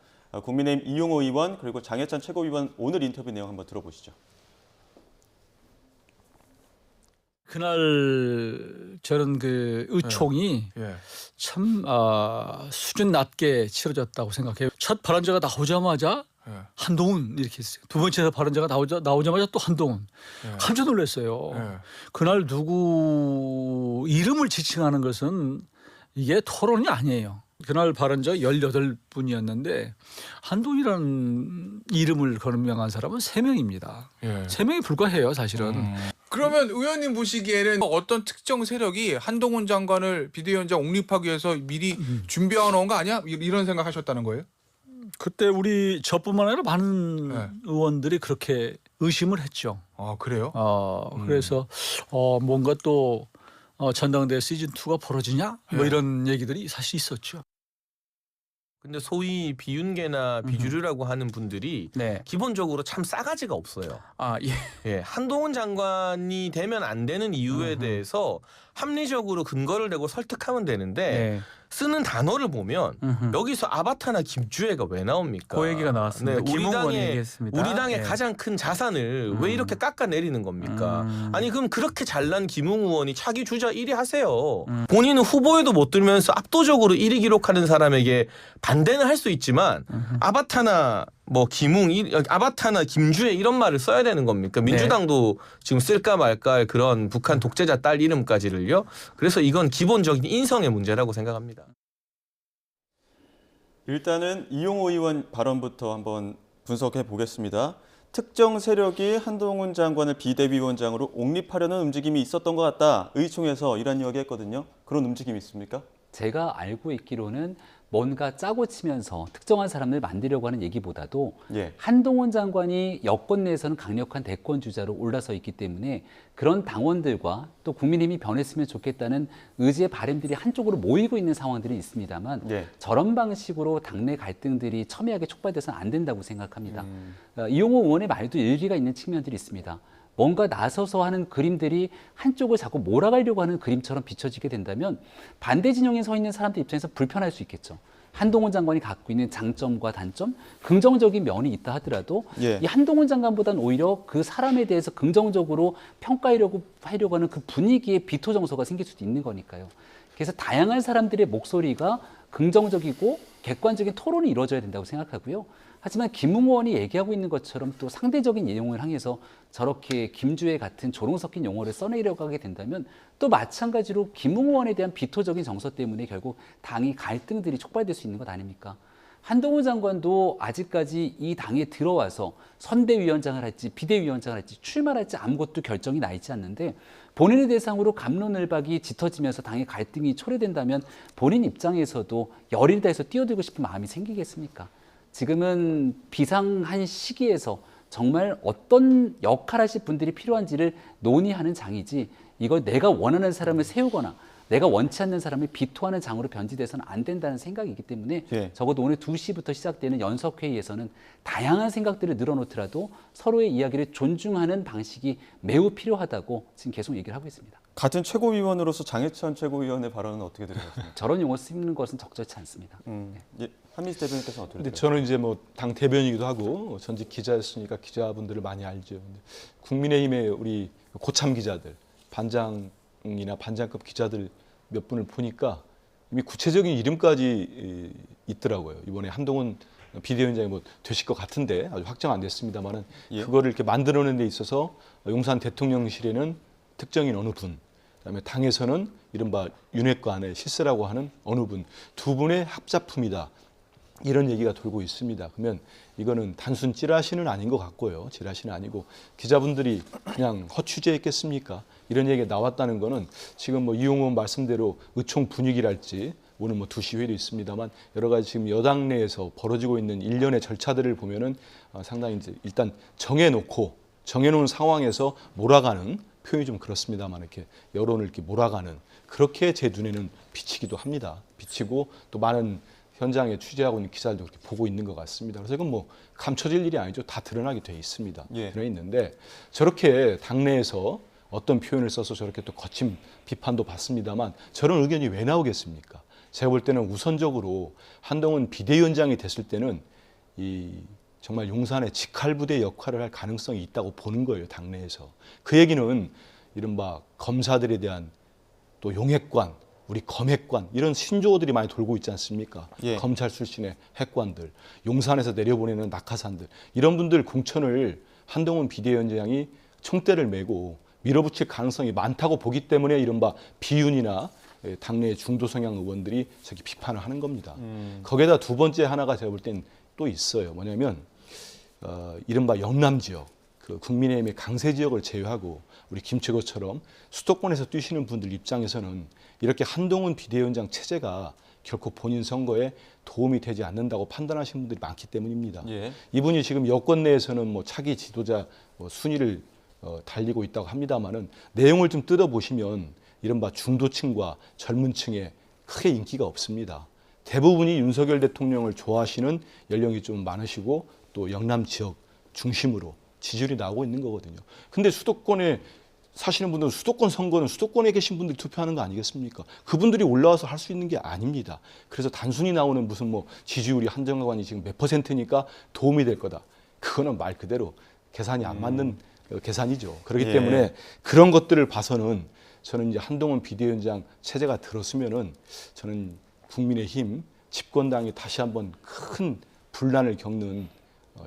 국민의힘 이용호 의원 그리고 장해찬 최고위원 오늘 인터뷰 내용 한번 들어보시죠. 그날 저는 그 의총이 참 수준 낮게 치러졌다고 생각해요. 첫 발언자가 나오자마자 한동훈 이렇게 했어요. 두 번째 발언자가 나오자마자 또 한동훈. 깜짝 놀랐어요. 그날 누구 이름을 지칭하는 것은 이게 토론이 아니에요. 그날 발언자 18분이었는데 한동훈이라는 이름을 거명한 사람은 3명입니다. 3명이 불과해요, 사실은. 그러면 의원님 보시기에는 어떤 특정 세력이 한동훈 장관을 비대위원장 옹립하기 위해서 미리 준비해 놓은 거 아니야? 이런 생각하셨다는 거예요? 그때 우리 저뿐만 아니라 많은 의원들이 그렇게 의심을 했죠. 아, 그래요? 그래서 뭔가 또 전당대회 시즌2가 벌어지냐? 뭐 이런 얘기들이 사실 있었죠. 근데 소위 비윤계나 비주류라고 하는 분들이 기본적으로 참 싸가지가 없어요. 한동훈 장관이 되면 안 되는 이유에 대해서 합리적으로 근거를 대고 설득하면 되는데 쓰는 단어를 보면 여기서 아바타나 김주애가 왜 나옵니까? 그 얘기가 나왔습니다. 김홍건이 얘기했습니다. 우리 당의 가장 큰 자산을 왜 이렇게 깎아내리는 겁니까? 아니 그럼 그렇게 잘난 김웅 의원이 차기 주자 1위 하세요. 본인은 후보에도 못 들면서 압도적으로 1위 기록하는 사람에게 반대는 할 수 있지만 아바타나 뭐 김웅, 아바타나 김주애 이런 말을 써야 되는 겁니까? 민주당도 지금 쓸까 말까 할 그런 북한 독재자 딸 이름까지를요. 그래서 이건 기본적인 인성의 문제라고 생각합니다. 일단은 이용호 의원 발언부터 한번 분석해 보겠습니다. 특정 세력이 한동훈 장관을 비대위원장으로 옹립하려는 움직임이 있었던 것 같다. 의총에서 이런 이야기했거든요. 그런 움직임이 있습니까? 제가 알고 있기로는 뭔가 짜고 치면서 특정한 사람을 만들려고 하는 얘기보다도 한동훈 장관이 여권 내에서는 강력한 대권 주자로 올라서 있기 때문에 그런 당원들과 또 국민의힘이 변했으면 좋겠다는 의지의 바람들이 한쪽으로 모이고 있는 상황들이 있습니다만 저런 방식으로 당내 갈등들이 첨예하게 촉발돼서는 안 된다고 생각합니다. 이용호 의원의 말도 일리가 있는 측면들이 있습니다. 뭔가 나서서 하는 그림들이 한쪽을 자꾸 몰아가려고 하는 그림처럼 비춰지게 된다면 반대 진영에 서 있는 사람들 입장에서 불편할 수 있겠죠. 한동훈 장관이 갖고 있는 장점과 단점, 긍정적인 면이 있다 하더라도 이 한동훈 장관보다는 오히려 그 사람에 대해서 긍정적으로 평가하려고 하는 그 분위기에 비토 정서가 생길 수도 있는 거니까요. 그래서 다양한 사람들의 목소리가 긍정적이고 객관적인 토론이 이루어져야 된다고 생각하고요. 하지만 김웅 의원이 얘기하고 있는 것처럼 또 상대적인 내용을 향해서 저렇게 김주애 같은 조롱 섞인 용어를 써내려고 하게 된다면 또 마찬가지로 김웅 의원에 대한 비토적인 정서 때문에 결국 당이 갈등들이 촉발될 수 있는 것 아닙니까? 한동훈 장관도 아직까지 이 당에 들어와서 선대위원장을 할지 비대위원장을 할지 출마를 할지 아무것도 결정이 나 있지 않는데 본인의 대상으로 갑론을박이 짙어지면서 당의 갈등이 초래된다면 본인 입장에서도 열일 다해서 뛰어들고 싶은 마음이 생기겠습니까? 지금은 비상한 시기에서 정말 어떤 역할 하실 분들이 필요한지를 논의하는 장이지 이걸 내가 원하는 사람을 세우거나 내가 원치 않는 사람을 비토하는 장으로 변질돼서는 안 된다는 생각이기 때문에 적어도 오늘 2시부터 시작되는 연석회의에서는 다양한 생각들을 늘어놓더라도 서로의 이야기를 존중하는 방식이 매우 필요하다고 지금 계속 얘기를 하고 있습니다. 같은 최고위원으로서 장해찬 최고위원의 발언은 어떻게 들으셨습니까? 저런 용어 쓰는 것은 적절치 않습니다. 한민수 대변인께서는 어떻게 근데 들으셨습니까? 저는 이제 뭐 당 대변이기도 하고 전직 기자였으니까 기자분들을 많이 알죠. 근데 국민의힘의 우리 고참 기자들, 반장이나 반장급 기자들 몇 분을 보니까 이미 구체적인 이름까지 있더라고요. 이번에 한동훈 비대위원장이 뭐 되실 것 같은데 아주 확정 안 됐습니다만은 그거를 이렇게 만들어내는 데 있어서 용산 대통령실에는 특정인 어느 분, 그다음에 당에서는 이른바 윤핵관의 실세라고 하는 어느 분, 두 분의 합작품이다. 이런 얘기가 돌고 있습니다. 그러면 이거는 단순 찌라시는 아닌 것 같고요. 찌라시는 아니고 기자분들이 그냥 허추재했겠습니까? 이런 얘기가 나왔다는 거는 지금 뭐 이용호 의원 말씀대로 의총 분위기랄지 오늘 뭐 2시 회의도 있습니다만 여러 가지 지금 여당 내에서 벌어지고 있는 일련의 절차들을 보면은 상당히 이제 일단 정해놓은 상황에서 몰아가는 표현이 좀 그렇습니다만 이렇게 여론을 이렇게 몰아가는 그렇게 제 눈에는 비치기도 합니다. 비치고 또 많은 현장에 취재하고 있는 기자들도 그렇게 보고 있는 것 같습니다. 그래서 이건 뭐 감춰질 일이 아니죠. 다 드러나게 돼 있습니다. 드러나 있는데 저렇게 당내에서 어떤 표현을 써서 저렇게 또 거친 비판도 받습니다만 저런 의견이 왜 나오겠습니까? 제가 볼 때는 우선적으로 한동훈 비대위원장이 됐을 때는 이 정말 용산의 직할부대 역할을 할 가능성이 있다고 보는 거예요. 당내에서. 그 얘기는 이른바 검사들에 대한 또 용핵관, 우리 검핵관 이런 신조어들이 많이 돌고 있지 않습니까? 검찰 출신의 핵관들, 용산에서 내려보내는 낙하산들 이런 분들 공천을 한동훈 비대위원장이 총대를 메고 밀어붙일 가능성이 많다고 보기 때문에 이른바 비윤이나 당내 중도 성향 의원들이 저기 비판을 하는 겁니다. 거기에다 두 번째 하나가 제가 볼 땐 또 있어요. 뭐냐면 이른바 영남 지역, 그 국민의힘의 강세 지역을 제외하고 우리 김치고처럼 수도권에서 뛰시는 분들 입장에서는 이렇게 한동훈 비대위원장 체제가 결코 본인 선거에 도움이 되지 않는다고 판단하시는 분들이 많기 때문입니다. 이분이 지금 여권 내에서는 뭐 차기 지도자 순위를 달리고 있다고 합니다만은 내용을 좀 뜯어보시면 이른바 중도층과 젊은 층에 크게 인기가 없습니다. 대부분이 윤석열 대통령을 좋아하시는 연령이 좀 많으시고 또 영남 지역 중심으로 지지율이 나오고 있는 거거든요. 근데 수도권에 사시는 분들은 수도권 선거는 수도권에 계신 분들이 투표하는 거 아니겠습니까? 그분들이 올라와서 할 수 있는 게 아닙니다. 그래서 단순히 나오는 무슨 뭐 지지율이 한정관이 지금 몇 %니까 도움이 될 거다. 그거는 말 그대로 계산이 안 맞는 계산이죠. 그렇기 때문에 그런 것들을 봐서는 저는 이제 한동훈 비대위원장 체제가 들었으면은 저는 국민의힘 집권당이 다시 한번 큰 분란을 겪는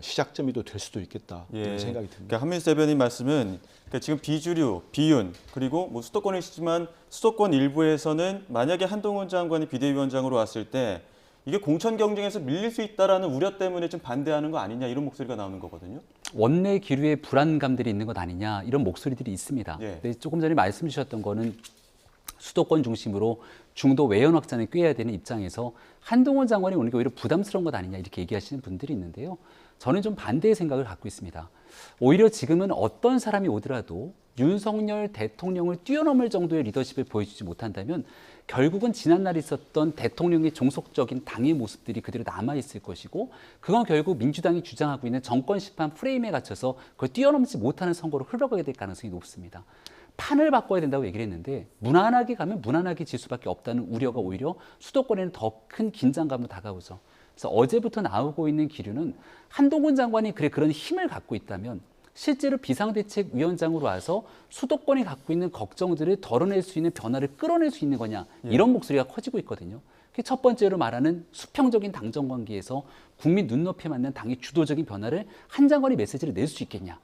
시작점이 또 될 수도 있겠다 이런 생각이 듭니다. 그러니까 한민수 대변인 말씀은 그러니까 지금 비주류, 비윤 그리고 뭐 수도권이시지만 수도권 일부에서는 만약에 한동훈 장관이 비대위원장으로 왔을 때 이게 공천 경쟁에서 밀릴 수 있다라는 우려 때문에 좀 반대하는 거 아니냐 이런 목소리가 나오는 거거든요. 원내 기류에 불안감들이 있는 것 아니냐 이런 목소리들이 있습니다. 근데 조금 전에 말씀 주셨던 거는 수도권 중심으로 중도 외연 확장을 꾀해야 되는 입장에서 한동훈 장관이 오는 게 오히려 부담스러운 것 아니냐 이렇게 얘기하시는 분들이 있는데요. 저는 좀 반대의 생각을 갖고 있습니다. 오히려 지금은 어떤 사람이 오더라도 윤석열 대통령을 뛰어넘을 정도의 리더십을 보여주지 못한다면 결국은 지난날 있었던 대통령의 종속적인 당의 모습들이 그대로 남아있을 것이고 그건 결국 민주당이 주장하고 있는 정권 심판 프레임에 갇혀서 그걸 뛰어넘지 못하는 선거로 흘러가게 될 가능성이 높습니다. 판을 바꿔야 된다고 얘기를 했는데 무난하게 가면 무난하게 질 수밖에 없다는 우려가 오히려 수도권에는 더 큰 긴장감으로 다가오죠. 그래서 어제부터 나오고 있는 기류는 한동훈 장관이 그런 힘을 갖고 있다면 실제로 비상대책위원장으로 와서 수도권이 갖고 있는 걱정들을 덜어낼 수 있는 변화를 끌어낼 수 있는 거냐 이런 목소리가 커지고 있거든요. 첫 번째로 말하는 수평적인 당정 관계에서 국민 눈높이에 맞는 당의 주도적인 변화를 한 장관이 메시지를 낼 수 있겠냐.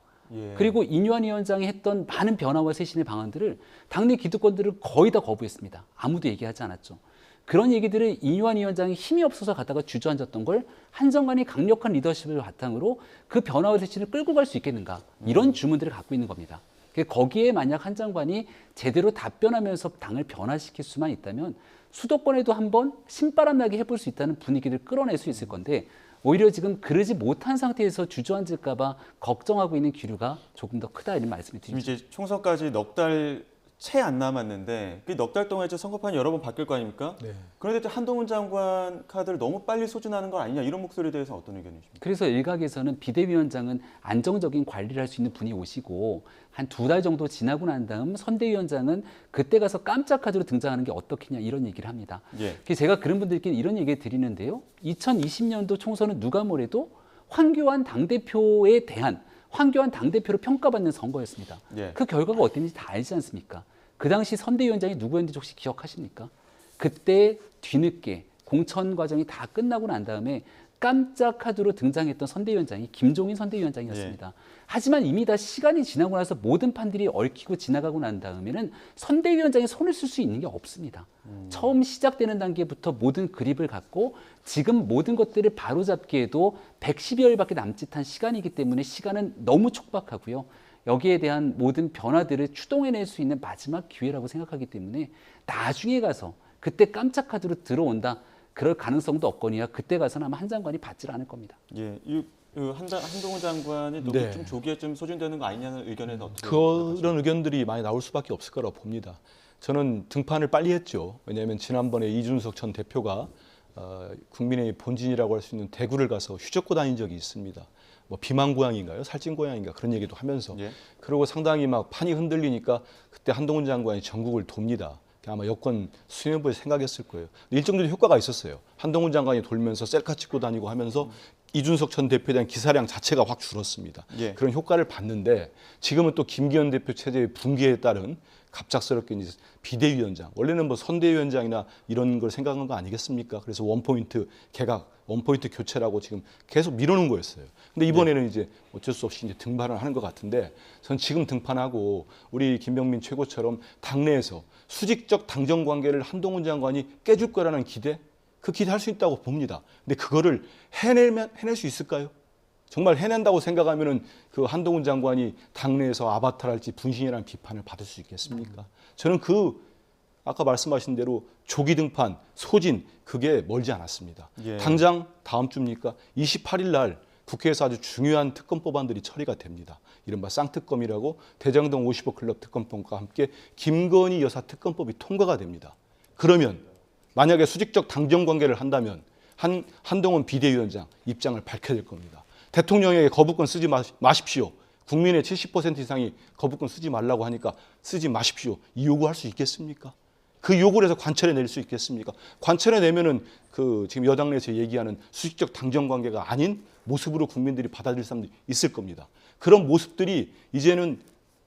그리고 인유한 위원장이 했던 많은 변화와 쇄신의 방안들을 당내 기득권들을 거의 다 거부했습니다. 아무도 얘기하지 않았죠. 그런 얘기들을 인유한 위원장이 힘이 없어서 가다가 주저앉았던 걸 한 장관이 강력한 리더십을 바탕으로 그 변화와 쇄신을 끌고 갈 수 있겠는가 이런 주문들을 갖고 있는 겁니다. 거기에 만약 한 장관이 제대로 답변하면서 당을 변화시킬 수만 있다면 수도권에도 한번 신바람 나게 해볼 수 있다는 분위기를 끌어낼 수 있을 건데 오히려 지금 그러지 못한 상태에서 주저앉을까 봐 걱정하고 있는 기류가 조금 더 크다 이런 말씀을 드리죠. 지금 이제 총선까지 넉 달 채 안 남았는데 그 넉 달 동안 이제 선거판이 여러 번 바뀔 거 아닙니까? 네. 그런데 한동훈 장관 카드를 너무 빨리 소진하는 거 아니냐 이런 목소리에 대해서 어떤 의견이십니까? 그래서 일각에서는 비대위원장은 안정적인 관리를 할 수 있는 분이 오시고 한 2달 정도 지나고 난 다음 선대위원장은 그때 가서 깜짝 카드로 등장하는 게 어떻겠냐 이런 얘기를 합니다. 제가 그런 분들께 이런 얘기를 드리는데요. 2020년도 총선은 누가 뭐래도 황교안 당대표에 대한 황교안 당대표로 평가받는 선거였습니다. 그 결과가 어땠는지 다 알지 않습니까? 그 당시 선대위원장이 누구였는지 혹시 기억하십니까? 그때 뒤늦게 공천 과정이 다 끝나고 난 다음에 깜짝 카드로 등장했던 선대위원장이 김종인 선대위원장이었습니다. 하지만 이미 다 시간이 지나고 나서 모든 판들이 얽히고 지나가고 난 다음에는 선대위원장이 손을 쓸 수 있는 게 없습니다. 처음 시작되는 단계부터 모든 그립을 갖고 지금 모든 것들을 바로잡기에도 110여일밖에 남짓한 시간이기 때문에 시간은 너무 촉박하고요. 여기에 대한 모든 변화들을 추동해낼 수 있는 마지막 기회라고 생각하기 때문에 나중에 가서 그때 깜짝 카드로 들어온다. 그럴 가능성도 없거니와 그때 가서는 아마 한 장관이 받질 않을 겁니다. 한동훈 장관이 네. 좀 조기에 좀 소진되는 거 아니냐는 의견에는 어떻게 그런 의견들이 많이 나올 수밖에 없을 거라고 봅니다. 저는 등판을 빨리 했죠. 왜냐하면 지난번에 이준석 전 대표가 국민의 본진이라고 할 수 있는 대구를 가서 휴적고 다닌 적이 있습니다. 뭐 비만 고양인가요? 살찐 고양인가 그런 얘기도 하면서 그리고 상당히 막 판이 흔들리니까 그때 한동훈 장관이 전국을 돕니다. 아마 여권 수행부에 생각했을 거예요. 일정 정도 효과가 있었어요. 한동훈 장관이 돌면서 셀카 찍고 다니고 하면서 이준석 전 대표에 대한 기사량 자체가 확 줄었습니다. 그런 효과를 봤는데 지금은 또 김기현 대표 체제의 붕괴에 따른 갑작스럽게 이제 비대위원장, 원래는 뭐 선대위원장이나 이런 걸 생각한 거 아니겠습니까? 그래서 원포인트 개각, 원포인트 교체라고 지금 계속 미루는 거였어요. 근데 이번에는 이제 어쩔 수 없이 이제 등판을 하는 것 같은데 전 지금 등판하고 우리 김병민 최고처럼 당내에서 수직적 당정 관계를 한동훈 장관이 깨줄 거라는 기대, 그 기대할 수 있다고 봅니다. 근데 그거를 해낼 수 있을까요? 정말 해낸다고 생각하면은 그 한동훈 장관이 당내에서 아바타랄지 분신이라는 비판을 받을 수 있겠습니까? 저는 아까 말씀하신 대로 조기 등판, 소진 그게 멀지 않았습니다. 당장 다음 주입니까? 28일 날 국회에서 아주 중요한 특검 법안들이 처리가 됩니다. 이른바 쌍특검이라고 대장동 50억 클럽 특검법과 함께 김건희 여사 특검법이 통과가 됩니다. 그러면 만약에 수직적 당정 관계를 한다면 한동훈 비대위원장 입장을 밝혀야 될 겁니다. 대통령에게 거부권 쓰지 마십시오. 국민의 70% 이상이 거부권 쓰지 말라고 하니까 쓰지 마십시오. 이 요구할 수 있겠습니까? 그 요구를 해서 관철해 낼 수 있겠습니까? 관철해 내면은 지금 여당 내에서 얘기하는 수직적 당정 관계가 아닌 모습으로 국민들이 받아들일 사람들이 있을 겁니다. 그런 모습들이 이제는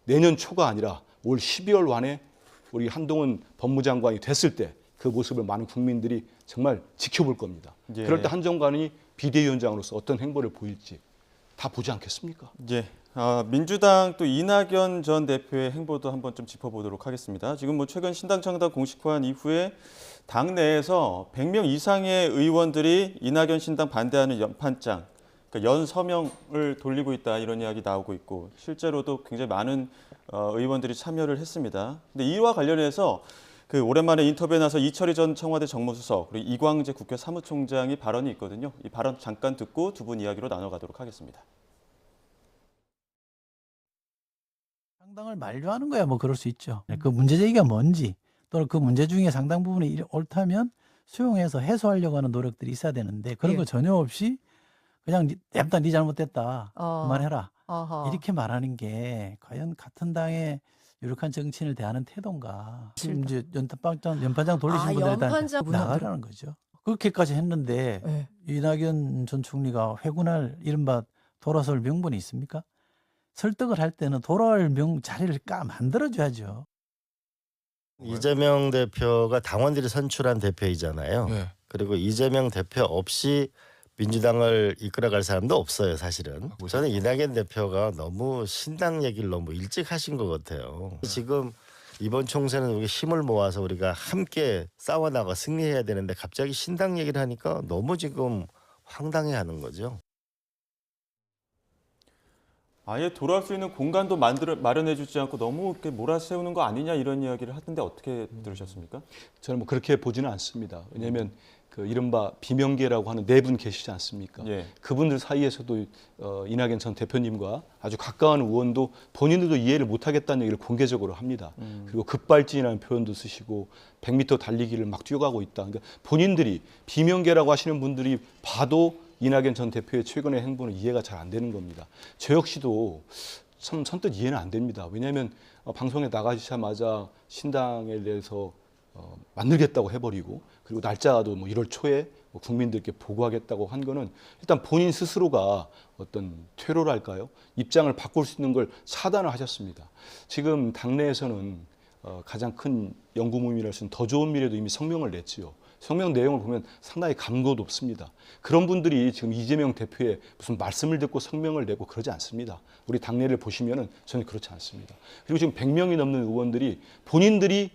내년 초가 아니라 올 12월 안에 우리 한동훈 법무장관이 됐을 때 그 모습을 많은 국민들이 정말 지켜볼 겁니다. 그럴 때 한 장관이 비대위원장으로서 어떤 행보를 보일지 다 보지 않겠습니까? 민주당 또 이낙연 전 대표의 행보도 한번 좀 짚어보도록 하겠습니다. 지금 뭐 최근 신당 창당 공식화한 이후에 당 내에서 100명 이상의 의원들이 이낙연 신당 반대하는 연판장, 그러니까 연서명을 돌리고 있다 이런 이야기 나오고 있고 실제로도 굉장히 많은 의원들이 참여를 했습니다. 근데 이와 관련해서 오랜만에 인터뷰에 나서 이철희 전 청와대 정무수석 그리고 이광재 국회 사무총장이 발언이 있거든요. 이 발언 잠깐 듣고 두 분 이야기로 나눠가도록 하겠습니다. 상당을 만류하는 거야 뭐 그럴 수 있죠. 그 문제 제기가 뭔지 또는 그 문제 중에 상당 부분이 옳다면 수용해서 해소하려고 하는 노력들이 있어야 되는데 그런 거 전혀 없이 그냥 냅다 네 잘못됐다 그만해라 이렇게 말하는 게 과연 같은 당의 유력한 정치인을 대하는 태도인가. 지금 이제 연판장 돌리신 분들에 대한 나가라는 거죠. 그렇게까지 했는데 이낙연 전 총리가 회군할 이른바 돌아설 명분이 있습니까? 설득을 할 때는 돌아올 자리를 만들어줘야죠. 이재명 대표가 당원들이 선출한 대표이잖아요. 그리고 이재명 대표 없이 민주당을 이끌어갈 사람도 없어요, 사실은. 저는 이낙연 대표가 너무 신당 얘기를 너무 일찍 하신 것 같아요. 지금 이번 총선은 우리 힘을 모아서 우리가 함께 싸워나가 승리해야 되는데 갑자기 신당 얘기를 하니까 너무 지금 황당해하는 거죠. 아예 돌아올 수 있는 공간도 마련해주지 않고 너무 이렇게 몰아세우는 거 아니냐 이런 이야기를 하던데 어떻게 들으셨습니까? 저는 뭐 그렇게 보지는 않습니다. 왜냐하면 그 이른바 비명계라고 하는 네 분 계시지 않습니까? 그분들 사이에서도 이낙연 전 대표님과 아주 가까운 의원도 본인들도 이해를 못하겠다는 얘기를 공개적으로 합니다. 그리고 급발진이라는 표현도 쓰시고 100m 달리기를 막 뛰어가고 있다. 그러니까 본인들이 비명계라고 하시는 분들이 봐도 이낙연 전 대표의 최근의 행보는 이해가 잘 안 되는 겁니다. 저 역시도 참 선뜻 이해는 안 됩니다. 왜냐하면 방송에 나가시자마자 신당에 대해서 만들겠다고 해버리고 그리고 날짜도 뭐 1월 초에 국민들께 보고하겠다고 한 거는 일단 본인 스스로가 어떤 퇴로랄까요? 입장을 바꿀 수 있는 걸 차단을 하셨습니다. 지금 당내에서는 가장 큰 연구모임이랄 수 있는 더 좋은 미래도 이미 성명을 냈지요. 성명 내용을 보면 상당히 감도 높습니다. 그런 분들이 지금 이재명 대표의 무슨 말씀을 듣고 성명을 내고 그러지 않습니다. 우리 당내를 보시면은 저는 그렇지 않습니다. 그리고 지금 100명이 넘는 의원들이 본인들이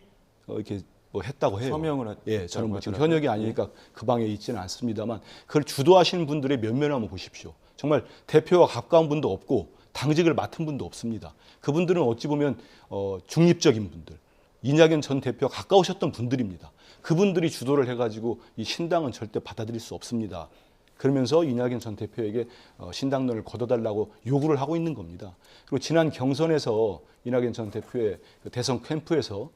이렇게 뭐 했다고 해요. 서명을 저는 뭐 지금 현역이 아니니까 그 방에 있지는 않습니다만 그걸 주도하시는 분들의 면면을 한번 보십시오. 정말 대표와 가까운 분도 없고 당직을 맡은 분도 없습니다. 그분들은 어찌 보면 중립적인 분들, 이낙연 전 대표와 가까우셨던 분들입니다. 그분들이 주도를 해가지고 이 신당은 절대 받아들일 수 없습니다. 그러면서 이낙연 전 대표에게 신당론을 걷어달라고 요구를 하고 있는 겁니다. 그리고 지난 경선에서 이낙연 전 대표의 대선 캠프에서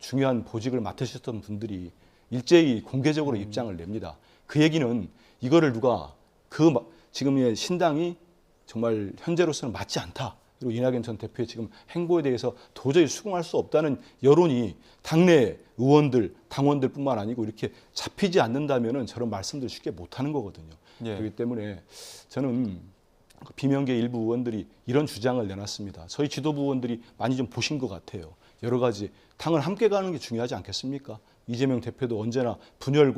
중요한 보직을 맡으셨던 분들이 일제히 공개적으로 입장을 냅니다. 그 얘기는 이거를 누가 지금의 신당이 정말 현재로서는 맞지 않다. 그리고 이낙연 전 대표의 지금 행보에 대해서 도저히 수긍할 수 없다는 여론이 당내 의원들, 당원들뿐만 아니고 이렇게 잡히지 않는다면은 저런 말씀들 쉽게 못하는 거거든요. 그렇기 때문에 저는 비명계 일부 의원들이 이런 주장을 내놨습니다. 저희 지도부 의원들이 많이 좀 보신 것 같아요. 여러 가지 당을 함께 가는 게 중요하지 않겠습니까? 이재명 대표도 언제나 분열은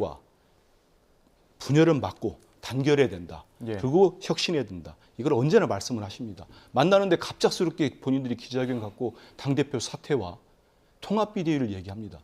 막고 단결해야 된다. 그리고 혁신해야 된다. 이걸 언제나 말씀을 하십니다. 만나는데 갑작스럽게 본인들이 기자회견 갖고 당대표 사퇴와 통합 비대위를 얘기합니다.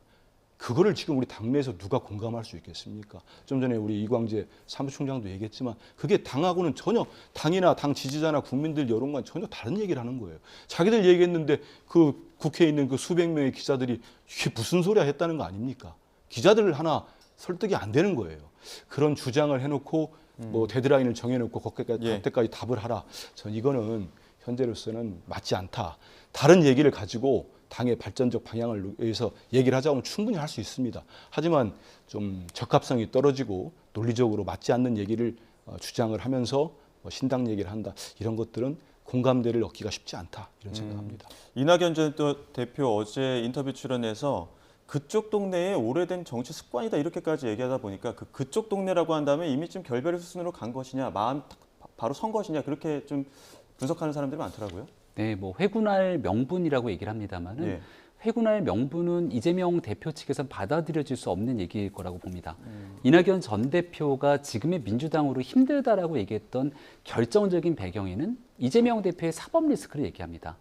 그거를 지금 우리 당내에서 누가 공감할 수 있겠습니까? 좀 전에 우리 이광재 사무총장도 얘기했지만 그게 당하고는 전혀 당이나 당 지지자나 국민들 여론과는 전혀 다른 얘기를 하는 거예요. 자기들 얘기했는데 그 국회에 있는 그 수백 명의 기자들이 이게 무슨 소리야 했다는 거 아닙니까? 기자들 하나 설득이 안 되는 거예요. 그런 주장을 해놓고 뭐 데드라인을 정해놓고 그때까지 답을 하라. 전 이거는 현재로서는 맞지 않다. 다른 얘기를 가지고 당의 발전적 방향을 위해서 얘기를 하자면 충분히 할 수 있습니다. 하지만 좀 적합성이 떨어지고 논리적으로 맞지 않는 얘기를 주장을 하면서 신당 얘기를 한다. 이런 것들은 공감대를 얻기가 쉽지 않다. 이런 생각합니다. 이낙연 전 대표 어제 인터뷰 출연해서 그쪽 동네에 오래된 정치 습관이다 이렇게까지 얘기하다 보니까 그쪽 동네라고 한다면 이미 좀 결별의 수순으로 간 것이냐, 마음 바로 선 것이냐 그렇게 좀 분석하는 사람들이 많더라고요. 네, 뭐 회군할 명분이라고 얘기를 합니다만은 회군할 명분은 이재명 대표 측에서는 받아들여질 수 없는 얘기일 거라고 봅니다. 이낙연 전 대표가 지금의 민주당으로 힘들다라고 얘기했던 결정적인 배경에는 이재명 대표의 사법 리스크를 얘기합니다.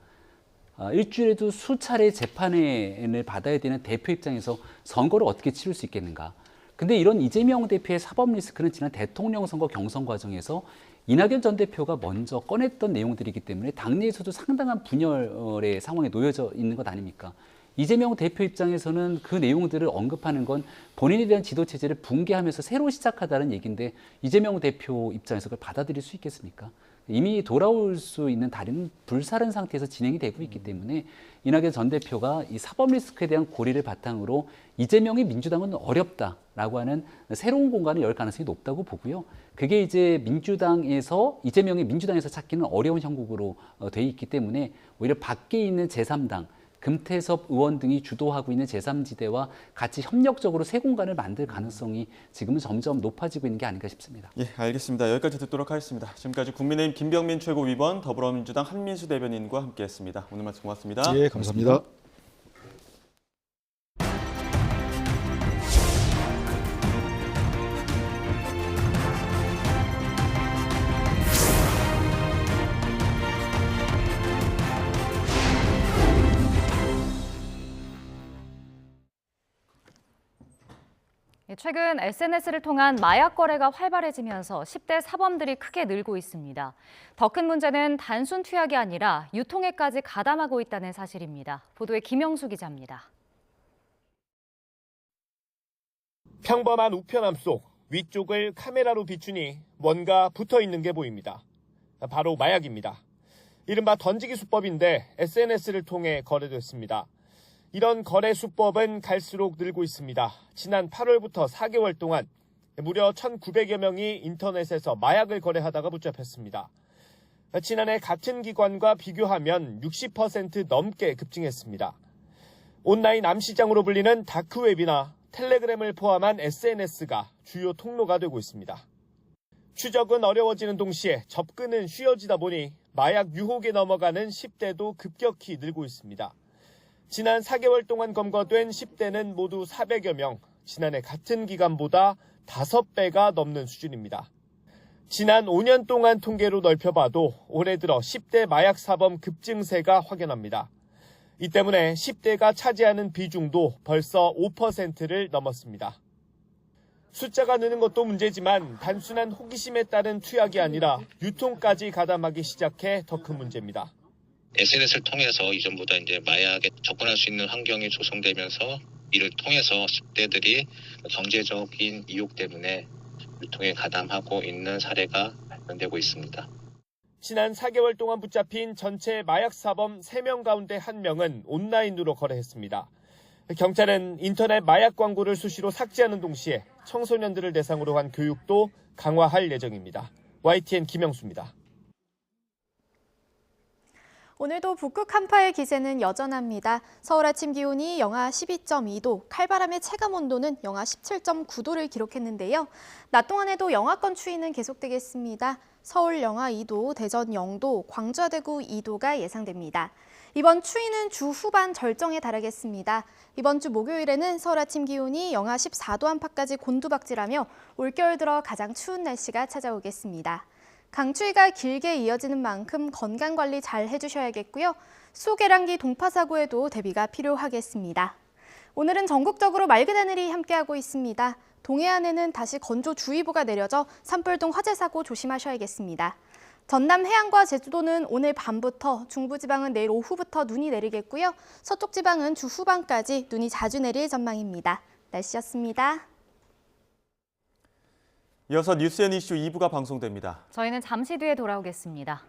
일주일에도 수차례 재판을 받아야 되는 대표 입장에서 선거를 어떻게 치를 수 있겠는가. 근데 이런 이재명 대표의 사법 리스크는 지난 대통령 선거 경선 과정에서 이낙연 전 대표가 먼저 꺼냈던 내용들이기 때문에 당내에서도 상당한 분열의 상황에 놓여져 있는 것 아닙니까? 이재명 대표 입장에서는 그 내용들을 언급하는 건 본인에 대한 지도 체제를 붕괴하면서 새로 시작하다는 얘기인데 이재명 대표 입장에서 그걸 받아들일 수 있겠습니까? 이미 돌아올 수 있는 다른 불사른 상태에서 진행이 되고 있기 때문에 이낙연 전 대표가 이 사법 리스크에 대한 고리를 바탕으로 이재명의 민주당은 어렵다라고 하는 새로운 공간을 열 가능성이 높다고 보고요. 그게 이제 이재명이 민주당에서 찾기는 어려운 형국으로 돼 있기 때문에 오히려 밖에 있는 제3당, 금태섭 의원 등이 주도하고 있는 제3지대와 같이 협력적으로 새 공간을 만들 가능성이 지금은 점점 높아지고 있는 게 아닌가 싶습니다. 예, 알겠습니다. 여기까지 듣도록 하겠습니다. 지금까지 국민의힘 김병민 최고위원, 더불어민주당 한민수 대변인과 함께했습니다. 오늘 말씀 고맙습니다. 예, 감사합니다. 최근 SNS를 통한 마약 거래가 활발해지면서 10대 사범들이 크게 늘고 있습니다. 더 큰 문제는 단순 투약이 아니라 유통에까지 가담하고 있다는 사실입니다. 보도에 김영수 기자입니다. 평범한 우편함 속 위쪽을 카메라로 비추니 뭔가 붙어있는 게 보입니다. 바로 마약입니다. 이른바 던지기 수법인데 SNS를 통해 거래됐습니다. 이런 거래 수법은 갈수록 늘고 있습니다. 지난 8월부터 4개월 동안 무려 1,900여 명이 인터넷에서 마약을 거래하다가 붙잡혔습니다. 지난해 같은 기관과 비교하면 60% 넘게 급증했습니다. 온라인 암시장으로 불리는 다크웹이나 텔레그램을 포함한 SNS가 주요 통로가 되고 있습니다. 추적은 어려워지는 동시에 접근은 쉬워지다 보니 마약 유혹에 넘어가는 10대도 급격히 늘고 있습니다. 지난 4개월 동안 검거된 10대는 모두 400여 명, 지난해 같은 기간보다 5배가 넘는 수준입니다. 지난 5년 동안 통계로 넓혀봐도 올해 들어 10대 마약 사범 급증세가 확연합니다. 이 때문에 10대가 차지하는 비중도 벌써 5%를 넘었습니다. 숫자가 느는 것도 문제지만 단순한 호기심에 따른 투약이 아니라 유통까지 가담하기 시작해 더 큰 문제입니다. SNS를 통해서 이전보다 이제 마약에 접근할 수 있는 환경이 조성되면서 이를 통해서 10대들이 경제적인 이욕 때문에 유통에 가담하고 있는 사례가 발견되고 있습니다. 지난 4개월 동안 붙잡힌 전체 마약 사범 3명 가운데 1명은 온라인으로 거래했습니다. 경찰은 인터넷 마약 광고를 수시로 삭제하는 동시에 청소년들을 대상으로 한 교육도 강화할 예정입니다. YTN 김영수입니다. 오늘도 북극 한파의 기세는 여전합니다. 서울 아침 기온이 영하 12.2도, 칼바람의 체감 온도는 영하 17.9도를 기록했는데요. 낮 동안에도 영하권 추위는 계속되겠습니다. 서울 영하 2도, 대전 0도, 광주와 대구 2도가 예상됩니다. 이번 추위는 주 후반 절정에 달하겠습니다. 이번 주 목요일에는 서울 아침 기온이 영하 14도 안팎까지 곤두박질하며 올겨울 들어 가장 추운 날씨가 찾아오겠습니다. 강추위가 길게 이어지는 만큼 건강관리 잘 해주셔야겠고요. 수계량기 동파 사고에도 대비가 필요하겠습니다. 오늘은 전국적으로 맑은 하늘이 함께하고 있습니다. 동해안에는 다시 건조주의보가 내려져 산불 등 화재 사고 조심하셔야겠습니다. 전남 해안과 제주도는 오늘 밤부터, 중부지방은 내일 오후부터 눈이 내리겠고요. 서쪽 지방은 주 후반까지 눈이 자주 내릴 전망입니다. 날씨였습니다. 이어서 뉴스앤이슈 2부가 방송됩니다. 저희는 잠시 뒤에 돌아오겠습니다.